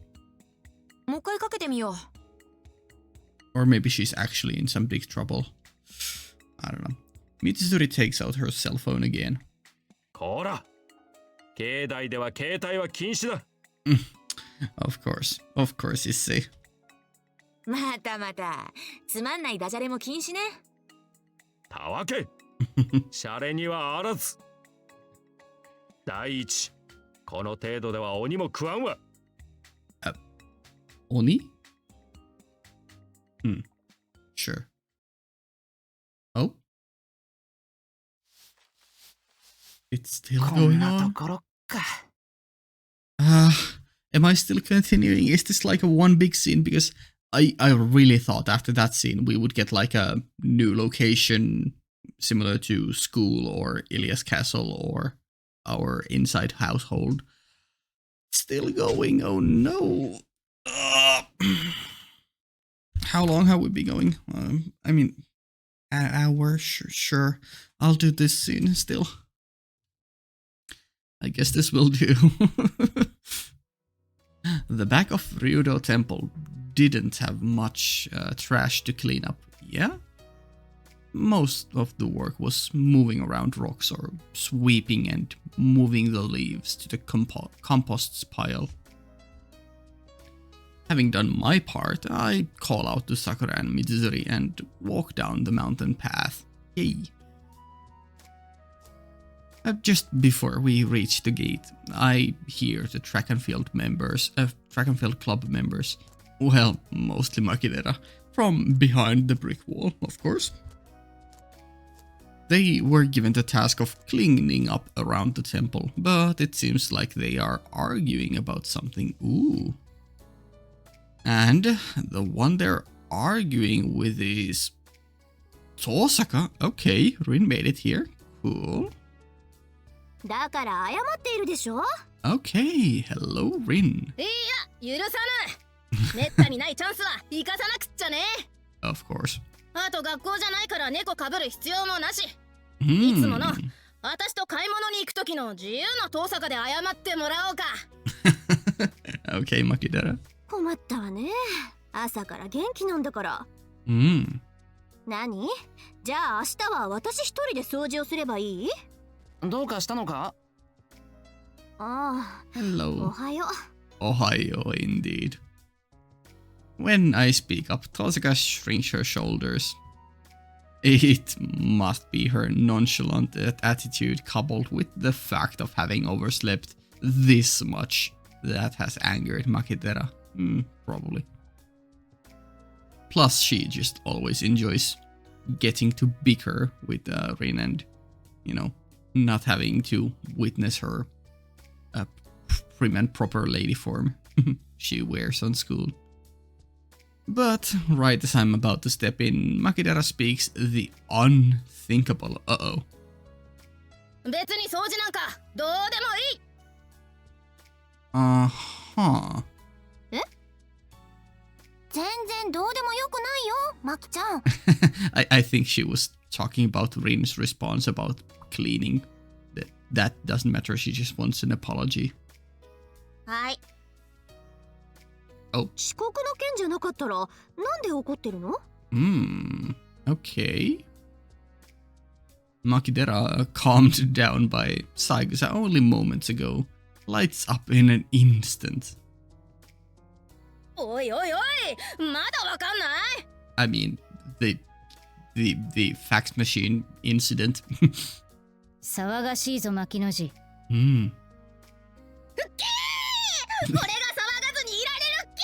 もう一回かけてみよう。 Or maybe she's actually in some big trouble. I don't know. Mitsuri takes out her cell phone again. こら、境内では携帯は禁止だ。Of course, Issei. またつまんないダジャレも禁止ね。たわけシャレにはあらず。第一、この程度では鬼も食わんわ。Oni? Sure. Oh? It's still こ going んなと on? ころか。Am I still continuing? Is this like a one big scene? Because I really thought after that scene we would get like a new location similar to school or Ilias Castle or our inside household. Still going, oh no. How long have we been going? I mean, an hour, sure. I'll do this scene still. I guess this will do. The back of Ryudo Temple didn't have much trash to clean up, yeah? Most of the work was moving around rocks or sweeping and moving the leaves to the compost pile. Having done my part, I call out to Sakura and Mitsuri and walk down the mountain path. Yay! Just before we reach the gate, I hear the track and field club members, well, mostly Makidera, from behind the brick wall, of course. They were given the task of cleaning up around the temple, but it seems like they are arguing about something. Ooh. And the one they're arguing with his Tosaka. Okay, Rin made it here. Cool. だから謝っているでしょ。 Okay, hello Rin. いや許さぬ。めったにないチャンスは生かさなくっちゃね。 Of course. あと学校じゃないから猫かぶる必要もなし。 Hmm. いつもの私と買い物に行く時の自由な遠坂で謝ってもらおうか。 Okay, Makidara. 困ったわね。朝から元気なんだから。Hmm. 何？じゃあ明日は私一人で掃除をすればいい？どうかしたのか？ああ、お Hello. はよう。 Ohio, indeed. When I speak up, Tosaka shrinks her shoulders. It must be her nonchalant attitude coupled with the fact of having overslept this much that has angered Makidera. Probably. Plus, she just always enjoys getting to bicker with Rin and, you know, not having to witness her prim and proper lady form she wears on school. But right as I'm about to step in, Makidara speaks the unthinkable. Uh-oh. 別に掃除なんかどうでもいい。 Uh-huh. 全然どうでもよくないよ、マキちゃん。I think she was talking about Rin's response about cleaning. That doesn't matter, she just wants an apology. はい。 Oh. 遅刻の件じゃなかったらなんで怒ってるの？ Okay. Makidera, calmed down by Saigusa only moments ago, lights up in an instant. おいおいおい、まだわかんない？ I mean, the fax machine incident. 騒がしいぞ牧野寺。俺が騒がずにいられるっき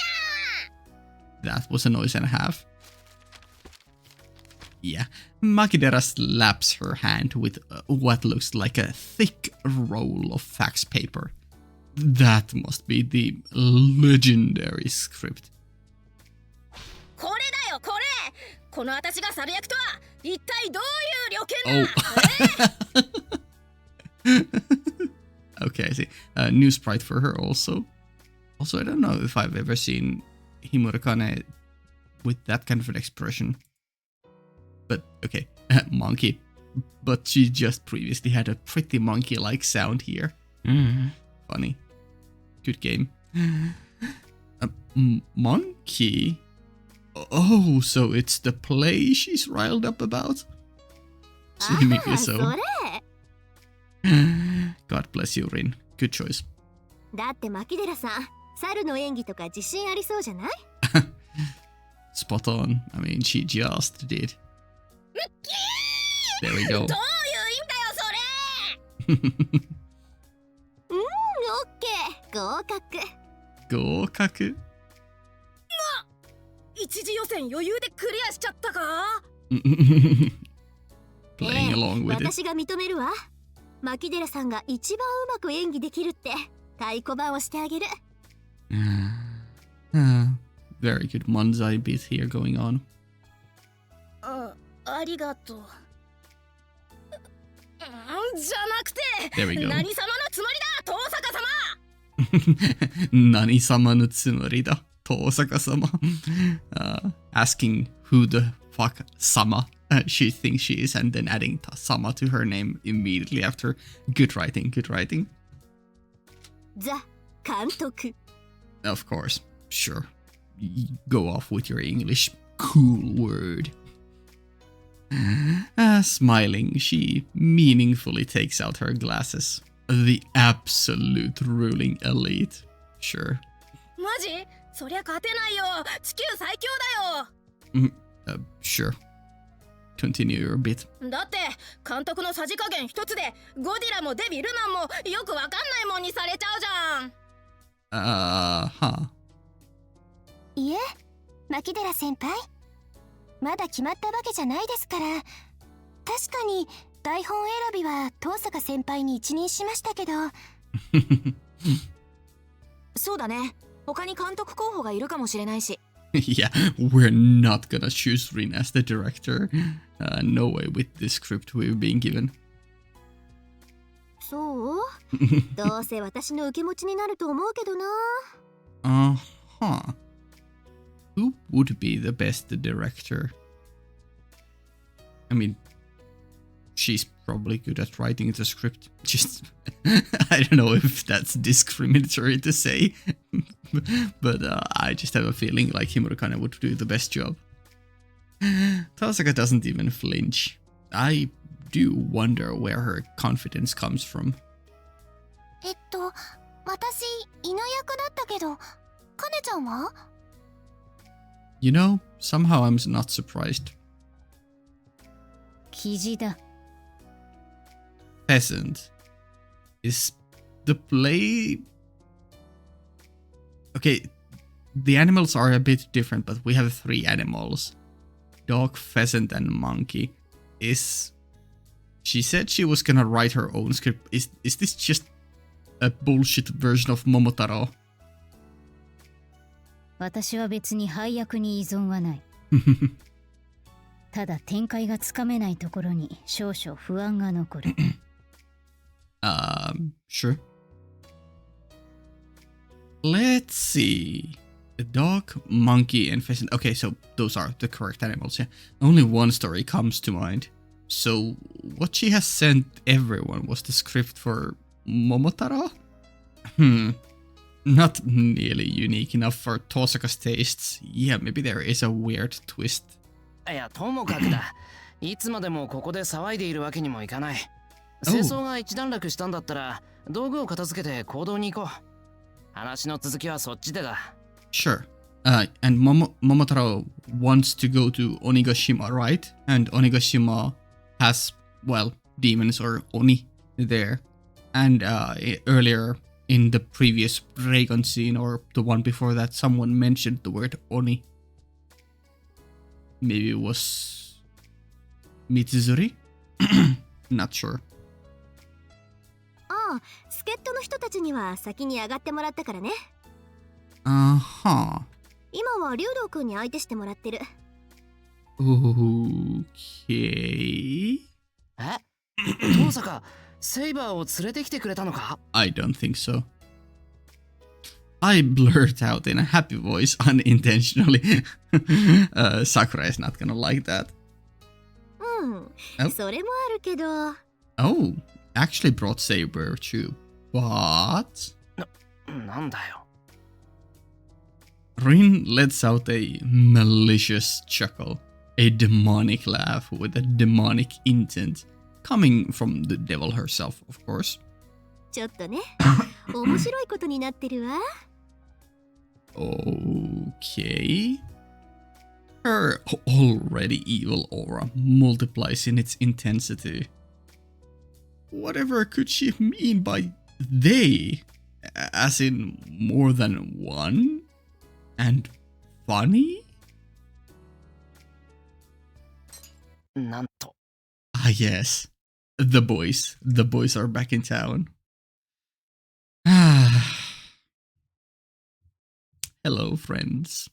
ゃ。 That was a noise and a half. Yeah, Makidera slaps her hand with what looks like a thick roll of fax paper. That must be the legendary script. これだよこれ。この私がサブ役とは一体どういう旅券だ。 Okay, I see. New sprite for her also. Also, I don't know if I've ever seen Himurakane with that kind of an expression. But, okay, monkey. But she just previously had a pretty monkey-like sound here. Funny. Good game. Monkey? Oh, so it's the play she's riled up about? Seemingly so. それ。 God bless you, Rin. Good choice. だって牧寺さん、猿の演技とか自信ありそうじゃない？ Spot on. I mean, she just did. There we go. どういう意味だよそれ。オッケー、合格。合格? 一次予選余裕でクリアしちゃったか？ Playing along with it. 私が認めるわ。牧寺さんが一番うまく演技できるって太鼓判をしてあげる。Very good Manzai beat here going on. ありがとう。じゃなくて、 There we go. 何様のつもりだ、遠坂様。何様のつもりだ、遠坂様。Asking who the fuck sama she thinks she is, and then adding sama to her name immediately after. Good writing, good writing. ザ監督。 Of course, sure. Go off with your English cool word. Smiling, she meaningfully takes out her glasses. The absolute ruling elite. Sure. マジ？そりゃ勝てないよ。地球最強だよ。Sure. Continue your bit. だって監督のさじ加減一つでゴディラもデビルマンもよくわかんないもんにされちゃうじゃん。Huh. いえ、牧寺先輩。まだ決まったわけじゃないですから。確かに台本選びは遠坂先輩に一任しましたけど。そうだね。他に監督候補がいるかもしれないし。Yeah, we're not gonna choose Rin as the director. No way with the script we've been given. そうどうせ私の受け持ちになると思うけどな。Uh-huh. Who would be the best director? I mean, she's probably good at writing the script. Just, I don't know if that's discriminatory to say, but I just have a feeling like Himuro kind of would do the best job. Tosaka doesn't even flinch. I do wonder where her confidence comes from. 私、犬役だったけど、カネちゃんは？ You know, somehow I'm not surprised. キジだ。Peasant. Is the play... Okay, the animals are a bit different, but we have 3 animals. Dog, pheasant, and monkey. She said she was gonna write her own script. Is this just a bullshit version of Momotaro? 私は別に配役に依存はない。ただ展開がつかめないところに少々不安が残る。Sure. Let's see. A dog, monkey, and pheasant. Okay, so those are the correct animals, yeah. Only one story comes to mind. So, what she has sent everyone was the script for Momotaro? Not nearly unique enough for Tosaka's tastes. Yeah, maybe there is a weird twist. いや、ともかくだ。いつまでもここで騒いでいるわけにもいかない。清掃が一段落したんだったら、道具を片付けて行動に行こう。話の続きはそっちでだ。Sure. And Momotaro wants to go to Onigashima, right? And Onigashima has, well, demons or Oni there. And earlier in the previous Reagan scene, or the one before that, someone mentioned the word Oni. Maybe it was Mitsuzuri? Not sure. ああ、助っ人の人たちには先に上がってもらったからね。Uh-huh. 今は竜道くんに相手してもらってる。Okay. 遠坂、セイバーを連れてきてくれたのか？ I don't think so. I blurt out in a happy voice unintentionally. Sakura is not gonna like that. うん、それもあるけど。Oh, actually brought Saber too. But... なんだよ。Rin lets out a malicious chuckle. A demonic laugh with a demonic intent. Coming from the devil herself, of course. ちょっとね、面白いことになってるわ。Okay. Her already evil aura multiplies in its intensity. Whatever could she mean by they? As in more than one? And funny? なんと。Ah, yes. The boys. The boys are back in town. Hello, friends.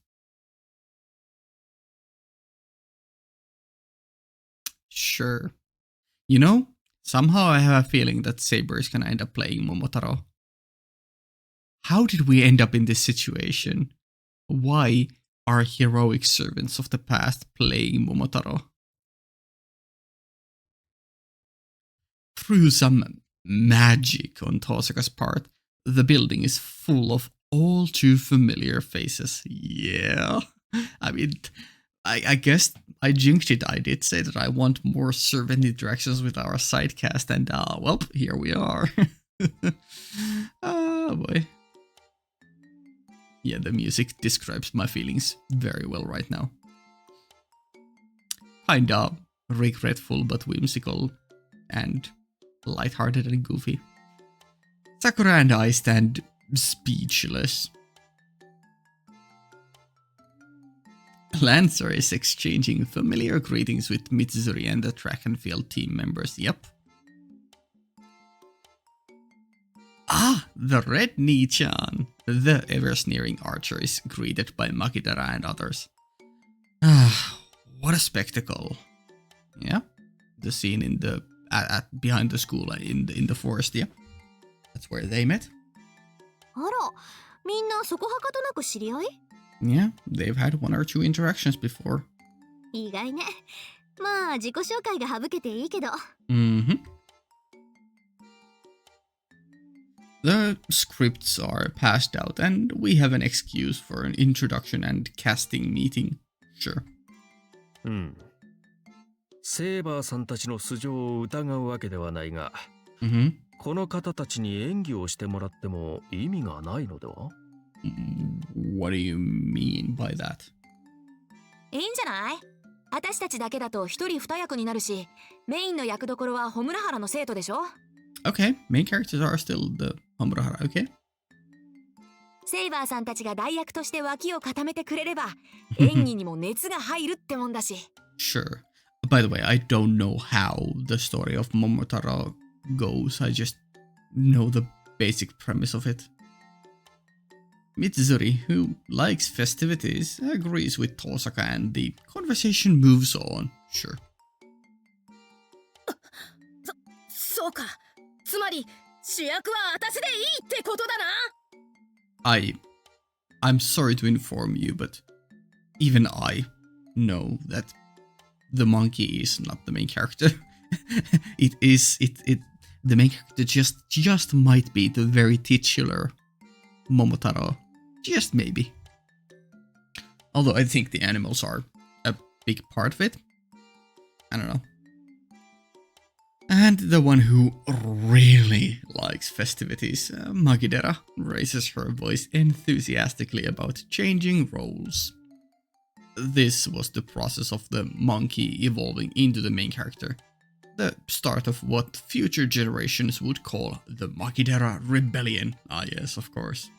Sure. You know, somehow I have a feeling that Saber is gonna end up playing Momotaro. How did we end up in this situation? Why are heroic servants of the past playing Momotaro? Through some magic on Tosaka's part, the building is full of all too familiar faces. Yeah. I mean, I guess I jinxed it. I did say that I want more servant interactions with our sidecast, and well, here we are. Oh boy. Yeah, the music describes my feelings very well right now. Kinda regretful but whimsical, and lighthearted and goofy. Sakura and I stand speechless. Lancer is exchanging familiar greetings with Mitsuzuri and the track and field team members. Yep. Ah, the Red Nichan. The ever-sneering archer is greeted by Makidara and others. Ah, what a spectacle. Yeah, the scene in the behind the school in the forest, yeah. That's where they met. あら、みんなそこはかとなく知り合い？ Yeah, they've had one or two interactions before. 意外ね。まあ自己紹介が省けていいけど。Mm-hmm. The scripts are passed out and we have an excuse for an introduction and casting meeting. Sure. うん。セーバーさんたちの素性を疑うわけではないが、Mm-hmm. この方たちに演技をしてもらっても意味がないのでは？ What do you mean by that? いいんじゃない？私たちだけだと一人二役になるし、メインの役どころはホムラハラの生徒でしょ？ Okay, main characters are still the Homurahara, okay? セイバーさんたちが代役として脇を固めてくれれば、演技にも熱が入るってもんだし。Sure. By the way, I don't know how the story of Momotaro goes. I just know the basic premise of it. Mitsuri, who likes festivities, agrees with Tosaka and the conversation moves on. Sure. そうか。つまり主役は私でいいってことだな。I'm sorry to inform you, but even I know that the monkey is not the main character. The main character just might be the very titular Momotaro. Just maybe. Although I think the animals are a big part of it. I don't know. And the one who really likes festivities, Magidera, raises her voice enthusiastically about changing roles. This was the process of the monkey evolving into the main character. The start of what future generations would call the Magidera Rebellion. Ah yes, of course.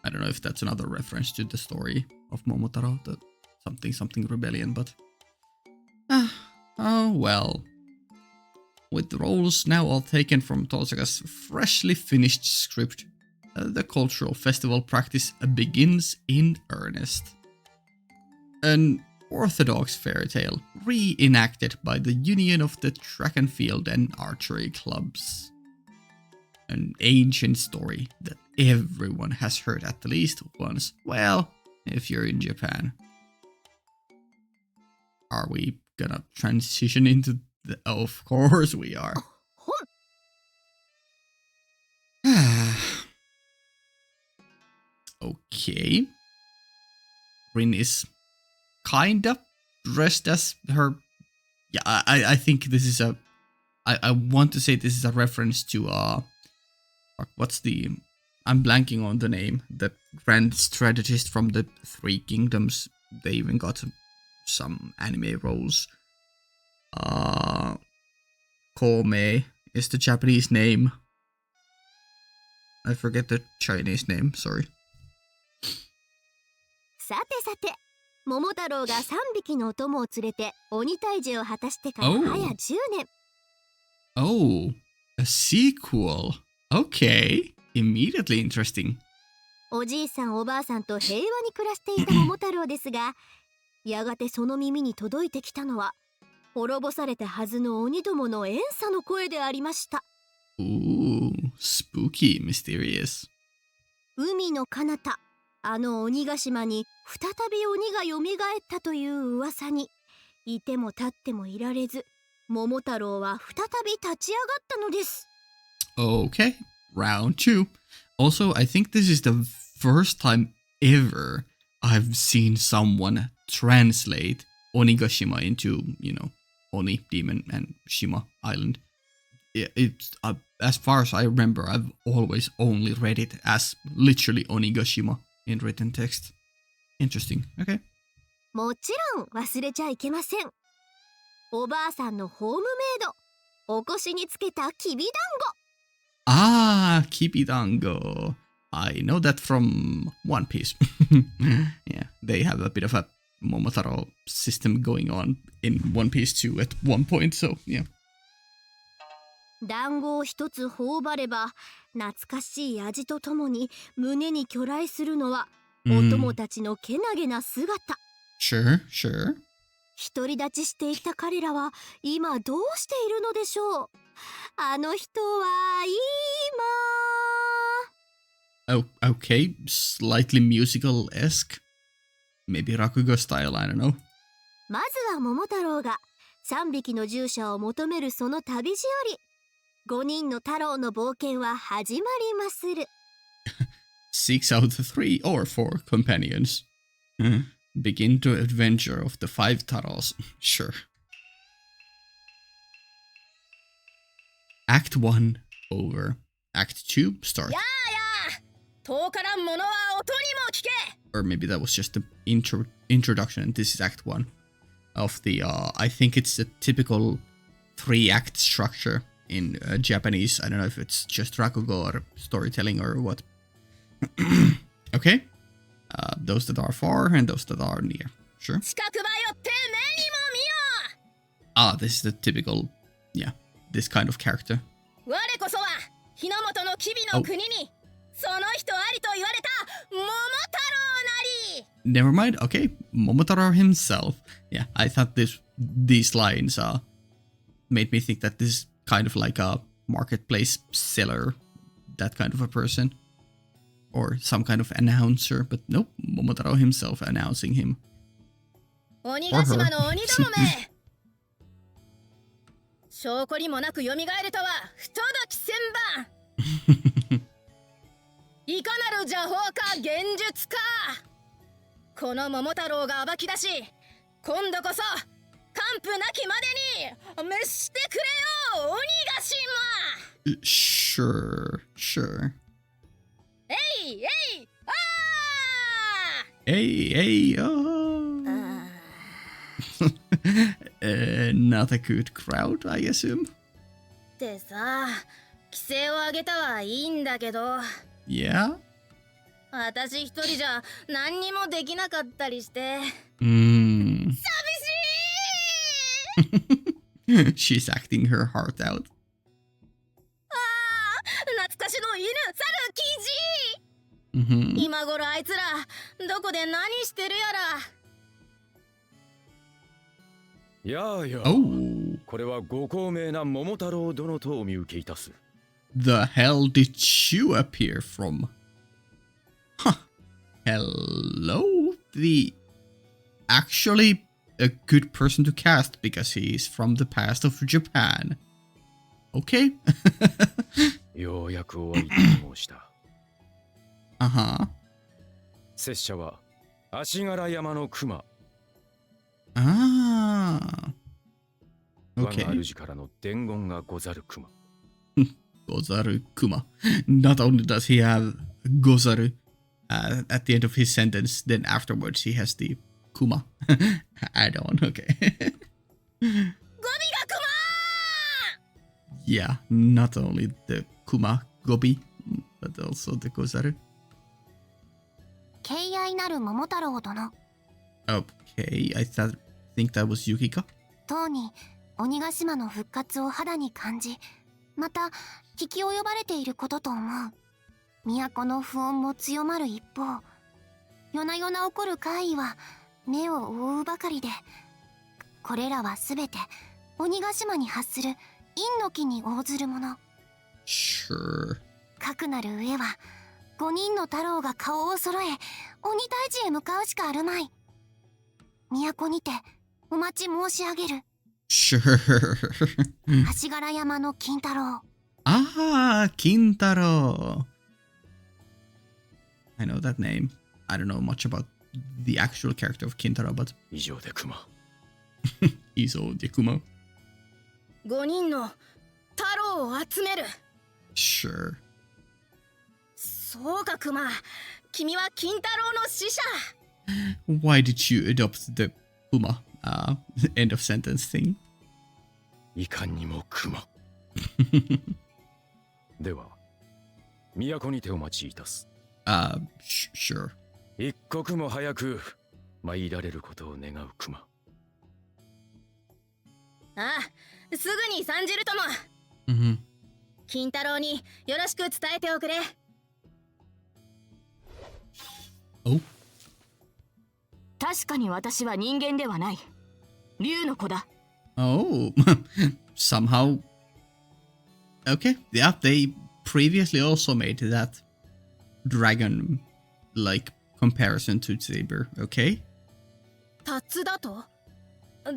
I don't know if that's another reference to the story of Momotaro, the something rebellion, but... oh well. With the roles now all taken from Tosaka's freshly finished script, the cultural festival practice begins in earnest. An orthodox fairy tale reenacted by the union of the track and field and archery clubs. An ancient story that everyone has heard at least once. Well, if you're in Japan. Are we gonna transition into the... Of course we are. Okay. Rin is kinda dressed as her... Yeah, I think this is a... I want to say this is a reference to... what's the... I'm blanking on the name. The grand strategist from the Three Kingdoms. They even got some anime roles. Kome is the Japanese name. I forget the Chinese name, sorry. さてさて、桃太郎が3匹のお供を連れて鬼退治を果たしてから早10年。Oh, a sequel. Okay, immediately interesting. おじいさんおばあさんと平和に暮らしていた桃太郎ですが、やがてその耳に届いてきたのは滅ぼされたはずの鬼どもの怨嗟の声でありました。Ooh, spooky, mysterious. 海の彼方、あの鬼ヶ島に再び鬼がよみがえったという噂に、いても立ってもいられず、桃太郎は再び立ち上がったのです。Okay, round 2. Also, I think this is the first time ever I've seen someone translate Onigashima into, you know, Oni, Demon, and Shima Island. It's as far as I remember, I've always only read it as literally Onigashima in written text. Interesting. Okay. もちろん忘れちゃいけません。おばあさんのホームメイド、お腰につけたきびだんご。Ah, Kibidango. I know that from One Piece. Yeah, they have a bit of a Momotaro system going on in One Piece too at one point, so yeah. 団子を一つ頬張れば懐かしい味とともに胸に巨来するのはお供たちのけなげな姿。Sure, sure. 独り立ちしていた彼らは今どうしているのでしょう。あの人はOh, okay. Slightly musical-esque. Maybe Rakugo style, I don't know. まずは桃太郎が3匹の従者を求めるその旅路より5人の太郎の冒険は始まりまする。Seeks out 3 or 4 companions. Begin the adventure of the 5 taros. Sure. Act 1 over. Act 2 start. やあやあ、遠からんものは音にも聞け。 Or maybe that was just the introduction and this is Act 1 of the, I think it's a typical 3-act structure in Japanese. I don't know if it's just Rakugo or storytelling or what. Okay. Those that are far and those that are near. Sure. 近くばよって目にも見よ。 Ah, this is the typical, yeah, this kind of character. 我こそは日の本の吉備の国にその人ありと言われた桃太郎なり。 Never mind. Okay, Momotaro himself. Yeah, I thought these lines made me think that this is kind of like a marketplace seller, that kind of a person. Or some kind of announcer, but nope, Momotaro himself announcing him. 鬼ヶ島の鬼どもめ。証拠にもなく蘇るとは不届き千万。いかなる邪法か幻術か。この桃太郎が暴き出し、今度こそ完膚なきまでに滅してくれよ鬼ヶ島。 Sure, sure. えいえいあー。 Hey, oh. Not a good crowd, I assume. ってさ、規制を上げたはいいんだけど。Yeah? 私一人じゃ何にもできなかったりして。寂しい。 She's acting her heart out. 懐かしの犬猿キジ。 Mm-hmm. 今頃あいつらどこで何してるやら。やあやあ、 Oh. これはご高名な桃太郎殿とお見受けいたす。 The hell did you appear from? Huh. Hello? Actually a good person to cast because he's from the past of Japan. Okay. ようやくお会いと申した。Uh-huh. 拙者は足柄山の熊。Ah. 我が Okay. 主からの伝言がござる熊。 Gozaru Kuma. Not only does he have Gozaru at the end of his sentence, then afterwards he has the Kuma add-on. Okay. ゴビがクマ。 Yeah, not only the Kuma Gobi, but also the Gozaru. 敬愛なる桃太郎殿。 Okay, I think that was Yukika. とうに鬼ヶ島の復活を肌に感じ、また聞き及ばれていることと思う。都の不穏も強まる一方、夜な夜な起こる怪異は目を覆うばかりで、これらはすべて鬼ヶ島に発する陰の気に応ずるもの。 Sure. かくなる上は5人の太郎が顔を揃え鬼退治へ向かうしかあるまい。都にてお待ち申し上げる。 Sure. 足柄山の金太郎。 Ah, Kintaro. I know that name. I don't know much about the actual character of Kintaro, but 以上で熊。 Iso Dekuma. 5人の太郎を集める。 Sure. そうかクマ、君は金太郎の使者。 Why did you adopt the Kuma end of sentence thing? いかんにも熊。では、都にてお待ちいたす。Sure. 一刻も早く参られることを願う熊。ああ、すぐに参じるとも。 Mm-hmm. 金太郎によろしく伝えておくれ。Oh. 確かに私は人間ではない。竜の子だ。Oh. Somehow. Okay. Yeah, they previously also made that dragon-like comparison to Saber. Okay. タツだと？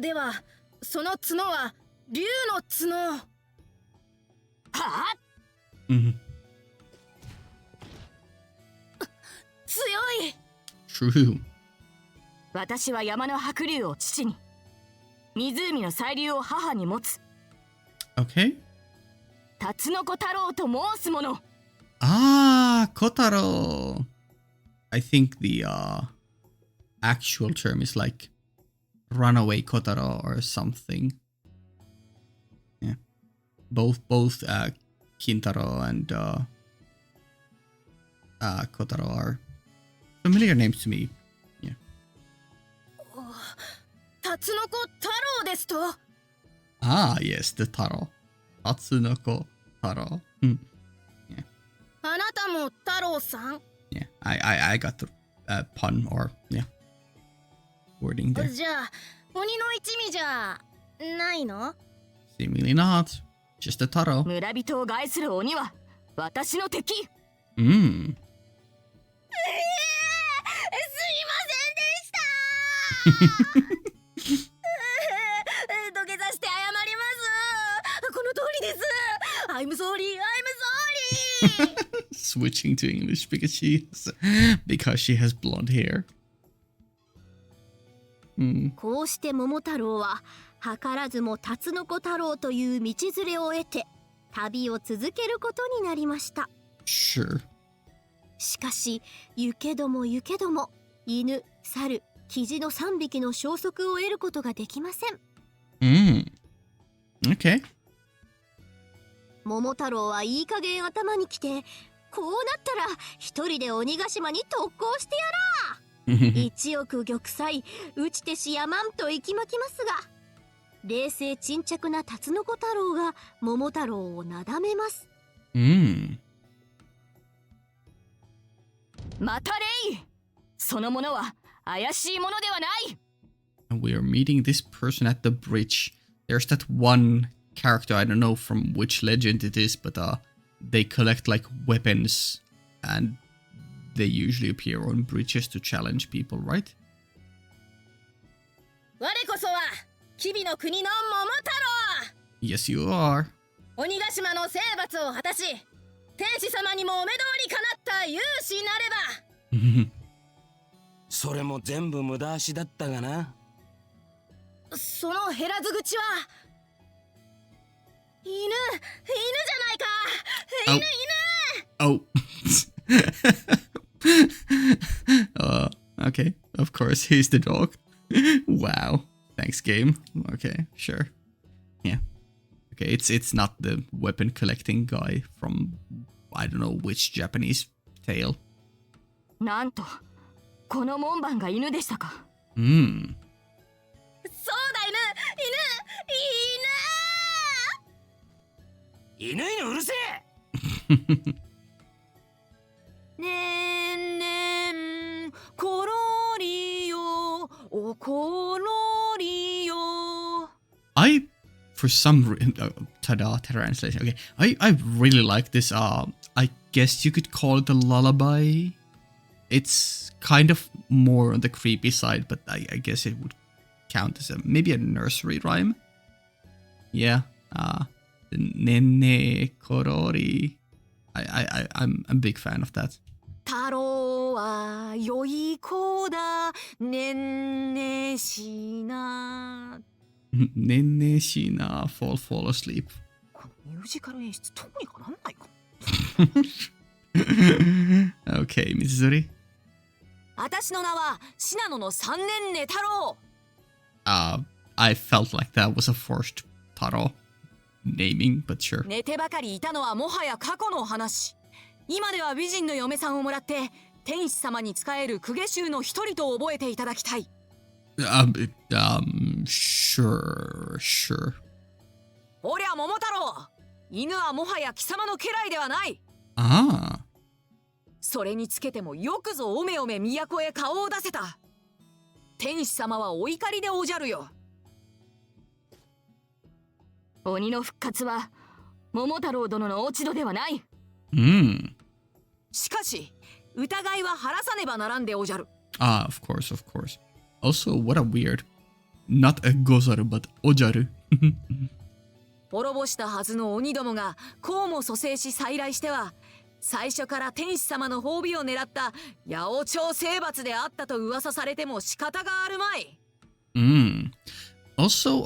では、その角は竜の角。はあ？ Mm-hmm. 強い。 True. 私は山の白竜を父に、湖の細竜を母に持つ。Okay. タツノコ太郎と申すもの。Ah, Kotaro. I think the actual term is like runaway Kotaro or something. Yeah. Both Kintaro and Kotaro are familiar names to me. Yeah. タツノコ太郎ですと？ Ah, yes, the Taro. Tatsunoko Taro. Hmm. あなたも太郎さん？ Yeah, I got the pun or yeah wording there. じゃあ、鬼の一味じゃないの？ Seemingly not. Just a Taro. 村人を害する鬼は私の敵。Mm. すいませんでした。土下座して謝ります。この通りです。I'm sorry, I'm sorry. Switching to English because she has blonde hair. Hmm. こうして桃太郎は図らずもタツノコ太郎という道連れを得て旅を続けることになりました。 Sure. しかし行けども行けども犬、猿、キジの3匹の消息を得ることができません。Mm. Okay. 桃太郎はいい加減頭にきて、こうなったら一人で鬼ヶ島に特攻してやら一億玉砕打ち手しやまんと息巻きますが、冷静沈着なタツノコ太郎が桃太郎をなだめます。Mm. またレイ。そのものは怪しいものではない。 We are meeting this person at the bridge. There's that one character, I don't know from which legend it is, but they collect like weapons and they usually appear on bridges to challenge people, right? 我こそは吉備の国の桃太郎。 Yes, you are. 鬼ヶ島の征伐を果たし、天使様にもお目通りかなった勇士なれば。それも全部無駄足だったがな。その減らず口は犬じゃないか。 Oh. Okay. Of course, he's the dog. Wow. Thanks, game. Okay, sure. Yeah. Okay, it's not the weapon collecting guy from I don't know which Japanese tale. なんとこの門番が犬でしたか。Hmm. そうだ犬うるせえ。ねんねんころりよおころりよ。 I, for some reason, tada translation. Okay, I really like this. I guess you could call it a lullaby. It's kind of more on the creepy side, but I guess it would count as maybe a nursery rhyme. Yeah. The Nene Korori. I'm a big fan of that. 太郎は良い子だねんねしな。 Nene Shina, fall asleep. このミュージカル演出どうにかなんないか。 Okay, Mitsuri. 私の名は信濃の三年寝太郎。 I felt like that was a forced Taro naming, but sure. 寝てばかりいたのはもはや過去の話。今では美人の嫁さんをもらって天使様に仕える公家衆の一人と覚えていただきたい。Sure. おりゃ桃太郎、犬はもはや貴様の家来ではない。Ah. それにつけてもよくぞおめおめ都へ顔を出せた。天使様はお怒りでおじゃるよ。鬼の復活は桃太郎殿の落ち度ではない。しかし疑いは晴らさねばならんでおじゃる。Ah, of course, of course. Also, what a weird. Not a gozaru, but ojaru. 滅ぼしたはずの鬼どもがこうも蘇生し再来しては、最初から天使様の褒美を狙った八百長征伐であったと噂されても仕方があるまい。Also,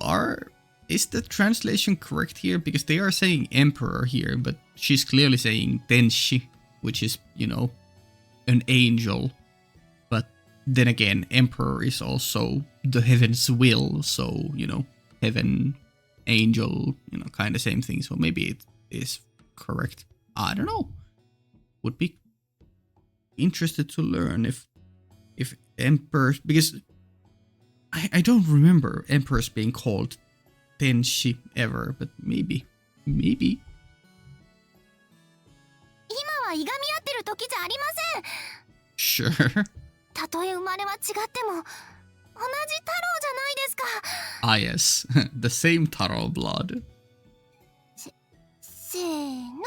is the translation correct here? Because they are saying emperor here, but she's clearly saying tenshi, which is, you know, an angel. But then again, emperor is also the heaven's will, so, you know, heaven, angel, you know, kind of same thing. So maybe it is correct. I don't know. Would be interested to learn if emperors, because I don't remember emperors being called tenshi ever, but maybe. 今はいがみ合ってる時じゃありません。 Sure. たとえ生まれは違っても同じ太郎じゃないですか。 Ah yes, the same Taro blood. せーの。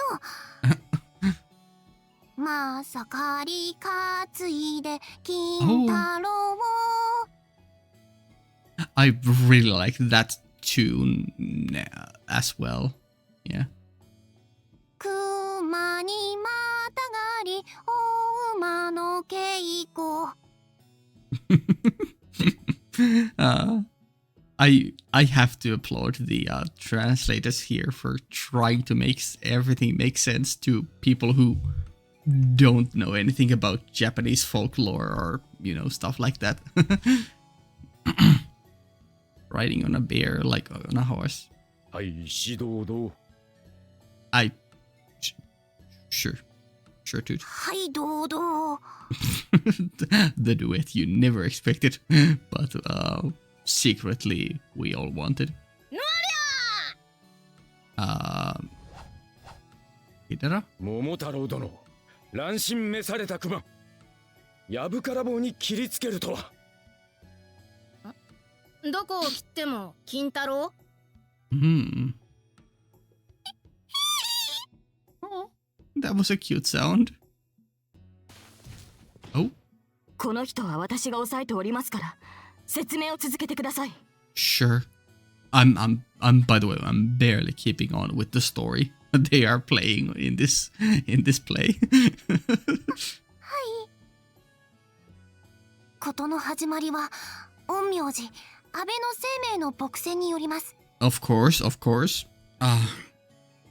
まさかり担いで金太郎を。 I really like that tune as well. Yeah. 熊にまたがり大馬の稽古。I have to applaud the translators here for trying to make everything make sense to people who don't know anything about Japanese folklore or, you know, stuff like that. Riding on a bear like on a horse. Sure, dude. はいどうどう。 The duet you never expected, but secretly we all wanted. Hidara? 桃太郎殿、乱心召された熊。やぶから棒に切りつけるとは。どこを切っても金太郎。Oh, that was a cute sound. Oh. この人は私が抑えておりますから説明を続けてください。 Sure. I'm by the way, I'm barely keeping on with the story they are playing in this play. はい。事の始まりは陰陽師安倍の生命の撲戦によります。 Of course.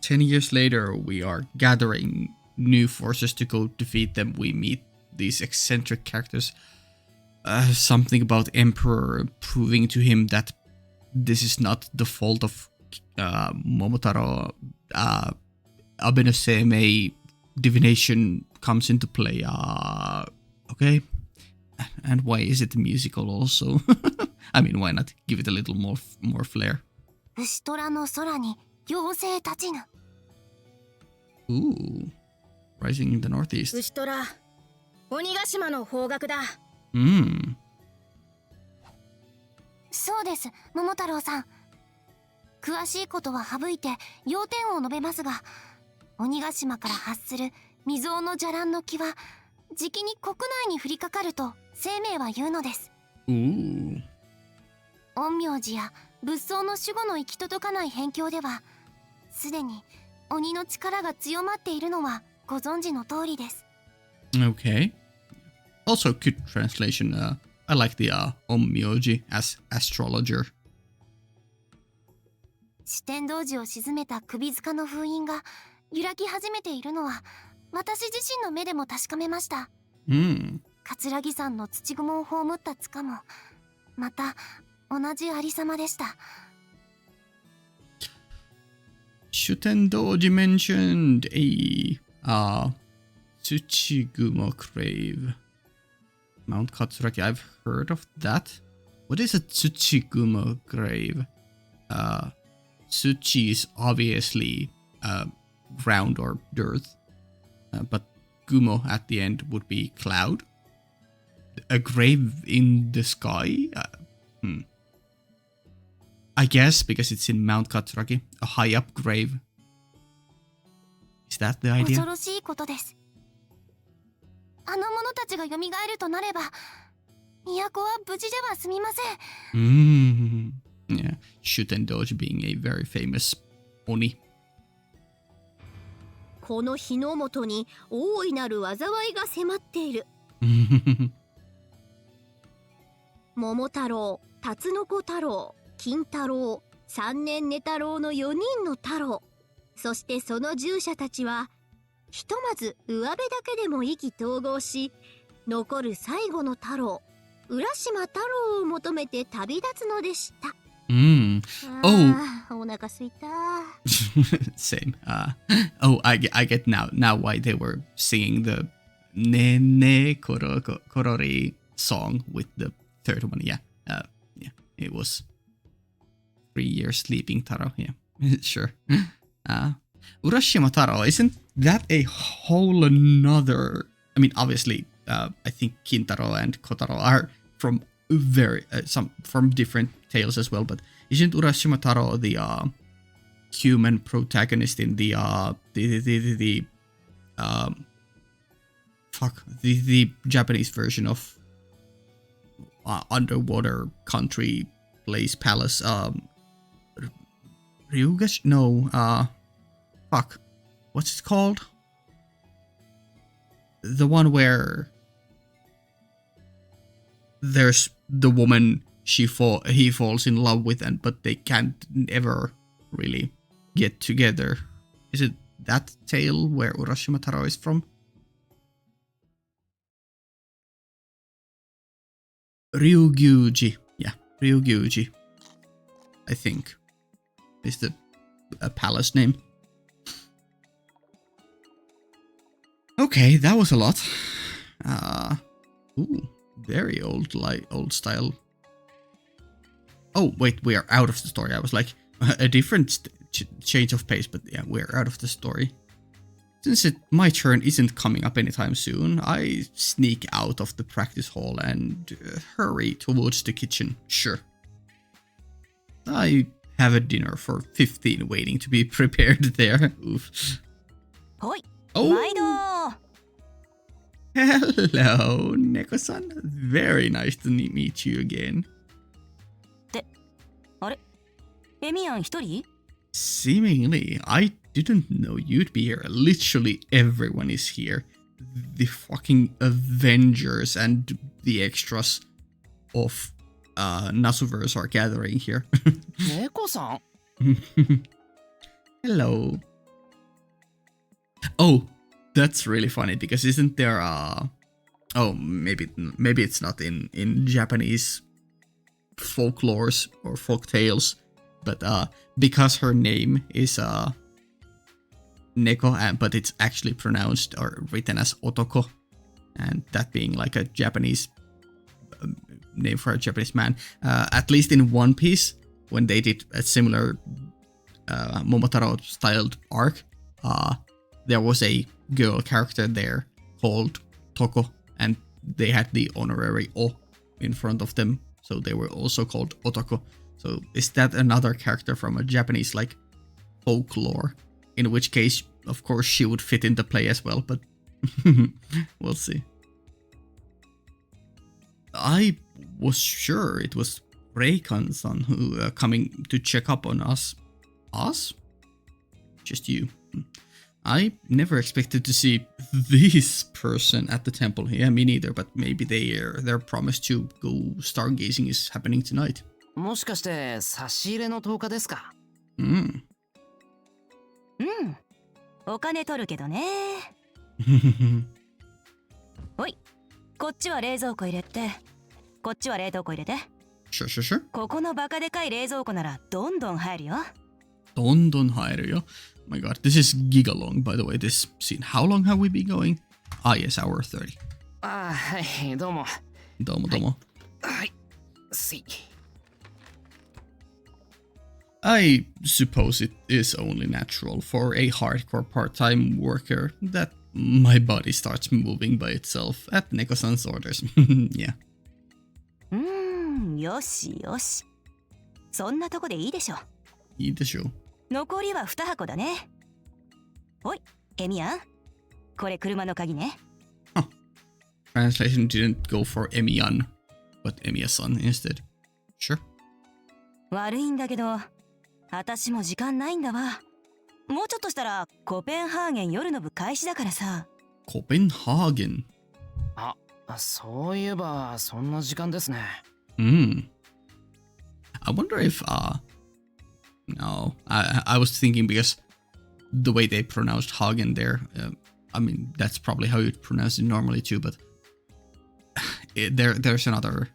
10 years later, we are gathering new forces to go defeat them. We meet these eccentric characters. Something about Emperor proving to him that this is not the fault of Momotaro. Abe no Seimei divination comes into play. Okay. And why is it musical also? I mean, why not give it a little more flair? 牛虎の空に妖精たちぬ。 Ooh, rising in the northeast. 牛虎、鬼ヶ島の方角だ。そうです、桃太郎さん。詳しいことは省いて要点を述べますが、鬼ヶ島から発する未曾有の邪乱の気は、じきに国内に降りかかると生命は言うのです。Ooh. 陰陽師や仏僧の守護の行き届かない辺境では、すでに鬼の力が強まっているのはご存知の通りです。 Okay. Also, good translation. I like the Onmyoji as astrologer. 四天童寺を沈めた首塚の封印が揺らぎ始めているのは、私自身の目でも確かめました。葛城山の土雲を葬った塚も、また同じありさまでした。Shutendoji mentioned a Tsuchigumo Grave. Mount Katsuraki, I've heard of that. What is a Tsuchigumo Grave? Tsuchi is obviously ground or dirt. But Gumo at the end would be cloud. A grave in the sky? I guess because it's in Mount Katsuragi, a high up grave. Is that the idea? 恐ろしいことです。あの者たちが蘇るとなれば、都は無事では済みません。Yeah, Shutendoji being a very famous Oni. この日の元に大いなる災いが迫っている。桃太郎、タツノコ太郎、金太郎、三年寝太郎の4人の太郎、そしてその従者たちはひとまず上辺だけでも意気投合し、残る最後の太郎、浦島太郎を求めて旅立つのでした。お腹すいた。Same. I get now why they were singing the Nene Korori song with the third one. Yeah, it was 3 years sleeping Taro. Yeah, sure. Urashima Taro, isn't that a whole another? I mean, obviously, I think Kintaro and Kotaro are from from different tales as well, but isn't Urashima Taro the human protagonist in the Japanese version of underwater country place palace? Ryugashi? No, what's it called? The one where there's the woman he falls in love with, but they can't ever really get together. Is it that tale where Urashima Taro is from? Ryugyuji. Yeah, Ryugyuji, I think, is the palace name. Okay, that was a lot. Very old style. Oh, wait, we are out of the story. I was like, a different change of pace, but yeah, we're out of the story. Since my turn isn't coming up anytime soon, I sneak out of the practice hall and hurry towards the kitchen. Sure. I have a dinner for 15 waiting to be prepared there. Oof. Hoi. Oh. Hello, Neko-san. Very nice to meet you again. Seemingly, I didn't know you'd be here. Literally everyone is here. The fucking Avengers and the extras of Nasuverse are gathering here. Neko-san? Hello. Oh, that's really funny because isn't there maybe it's not in Japanese folklores or folk tales, but because her name is Neko, but it's actually pronounced or written as Otoko, and that being like a Japanese name for a Japanese man. At least in One Piece, when they did a similar Momotaro styled arc, there was a girl character there called Toko, and they had the honorary O in front of them, so they were also called Otoko. So is that another character from a Japanese like folklore? In which case, of course, she would fit into play as well, but we'll see. I was sure it was Reikan-san who coming to check up on us. Us? Just you. I never expected to see this person at the temple. Yeah, me neither, but maybe their promise to go stargazing is happening tonight. もしかして差し入れの10日ですか？お金取るけどね。おい、こっちは冷蔵庫入れて、こっちは冷凍庫入れて。Sure. ここのバカでかい冷蔵庫ならどんどん入るよ。どんどん入るよ。Oh my god, this is giga-long, by the way, this scene. How long have we been going? Ah, yes, hour 30. ああ、はい、どうも。どうも。はい、すい。I suppose it is only natural for a hardcore part-time worker that my body starts moving by itself at Neko-san's orders. Yeah. よしよし。そんなとこでいいでしょ。いいでしょう。残りは2箱だね。おい、エミヤン。これ車の鍵ね。Translation didn't go for Emiyan, but Emiya-san instead. Sure. 悪いんだけど、私も時間ないんだわ。もうちょっとしたらコペンハーゲン夜の部開始だからさ。Copenhagen. あ、そういえばそんな時間ですね。I wonder if no, I was thinking because the way they pronounced Hagen there, I mean that's probably how you'd pronounce it normally too, but there's another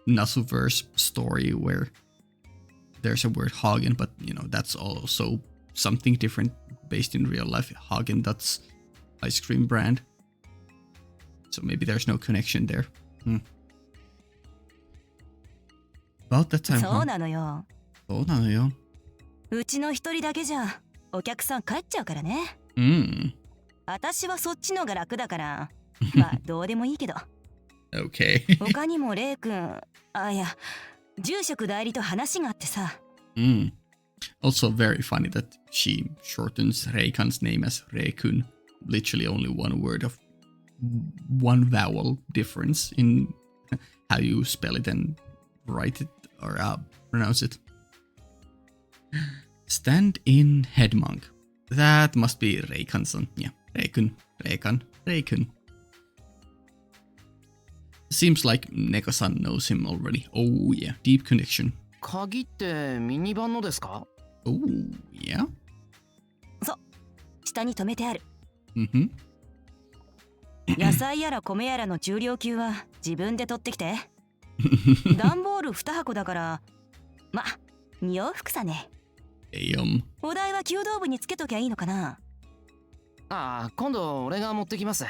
Nasuverse story where there's a word Hagen, but you know that's also something different based in real life. Hagen, that's ice cream brand, so maybe there's no connection there. About that time, そうなのよ。そうなのよ。うちの一人だけじゃお客さん帰っちゃうからね。私はそっちのが楽だから、まあどうでもいいけど。Okay. 他にもレイ君、あ、いや、住職代理と話があってさ。Also very funny that she shortens Reikan's name as Reikun. Literally only one word of one vowel difference in how you spell it and write it or pronounce it. Stand in head monk. That must be Reikan-san. Yeah, Reikun. Seems like Neko-san knows him already. Oh yeah, deep connection. 鍵ってミニバンのですか？ Oh yeah. そう、下に止めてある。Mm-hmm. 野菜やら米やらの重量級は自分で取ってきて。段ボール2箱だから、ま、2往復さね。お題は弓道部につけときゃいいのかな。ああ、今度俺が持ってきます。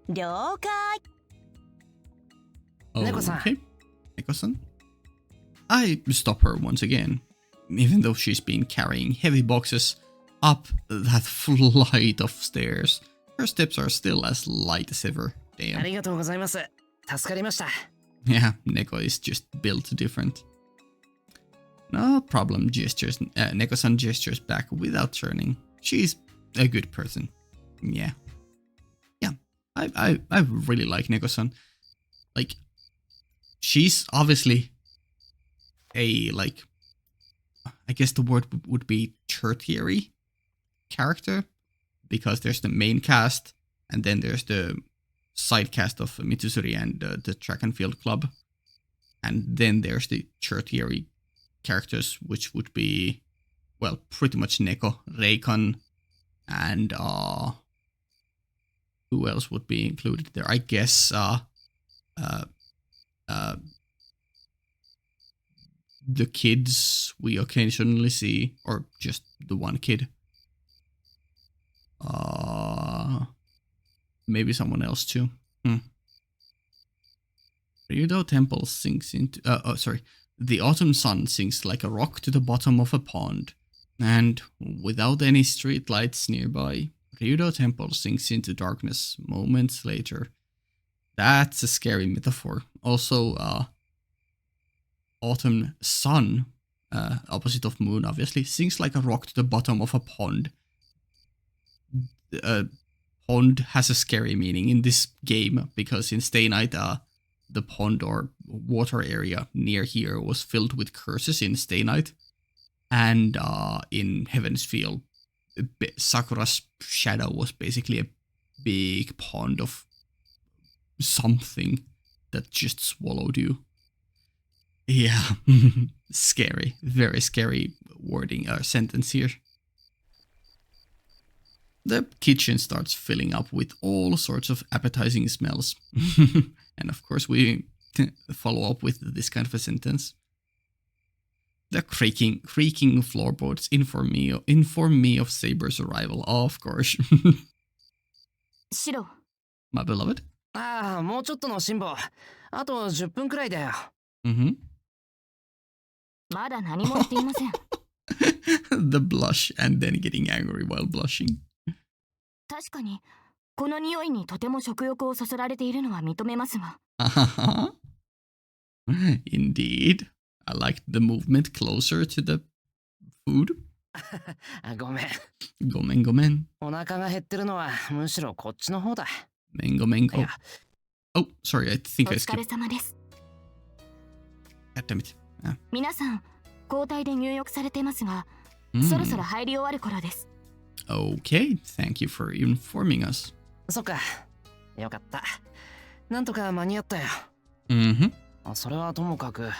了解。Neko-san. Okay. Neko-san? I stop her once again, even though she's been carrying heavy boxes up that flight of stairs. Her steps are still as light as ever. あ Damn. りがとうございます。助かりました。Yeah, Neko is just built different. No problem, gestures. Neko-san gestures back without turning. She's a good person. Yeah. Yeah, I really like Neko-san. Like, she's obviously a, like, I guess the word would be tertiary character, because there's the main cast, and then there's the side cast of Mitsuri and the track and field club, and then there's the tertiary characters, which would be, well, pretty much Neko, Reikan, and who else would be included there? I guess the kids we occasionally see, or just the one kid. Maybe someone else too. Ryudo Temple sinks into... The autumn sun sinks like a rock to the bottom of a pond. And without any street lights nearby, Ryudo Temple sinks into darkness moments later. That's a scary metaphor. Also, autumn sun, opposite of moon obviously, sinks like a rock to the bottom of a pond. Pond has a scary meaning in this game, because in Stay Night, the pond or water area near here was filled with curses in Stay Night. And in Heaven's Feel, Sakura's shadow was basically a big pond of something that just swallowed you. Yeah, scary, very scary wording, sentence here. The kitchen starts filling up with all sorts of appetizing smells. And of course we follow up with this kind of a sentence. The creaking floorboards inform me of Saber's arrival, of course. シロ、 My beloved. ああ、もうちょっとの辛抱。あと10分くらいだよ。Mm-hmm. まだ何も言っていません。The blush and then getting angry while blushing. 確かに、この匂いにとても食欲をそそられているのは認めますが。Indeed. I liked the movement closer to the food. ごめん。ごめんごめん。お腹が減ってるのはむしろこっちの方だ。めんごめんご。いや Oh, sorry, I think お I 疲れ skipped. 様です。God damn it. Ah. 皆さん、交代で入浴されてますが、そろそろ入り終わる頃です。Okay, thank you for informing us. そっか。よかった。なんとか間に合ったよ。それはともかく。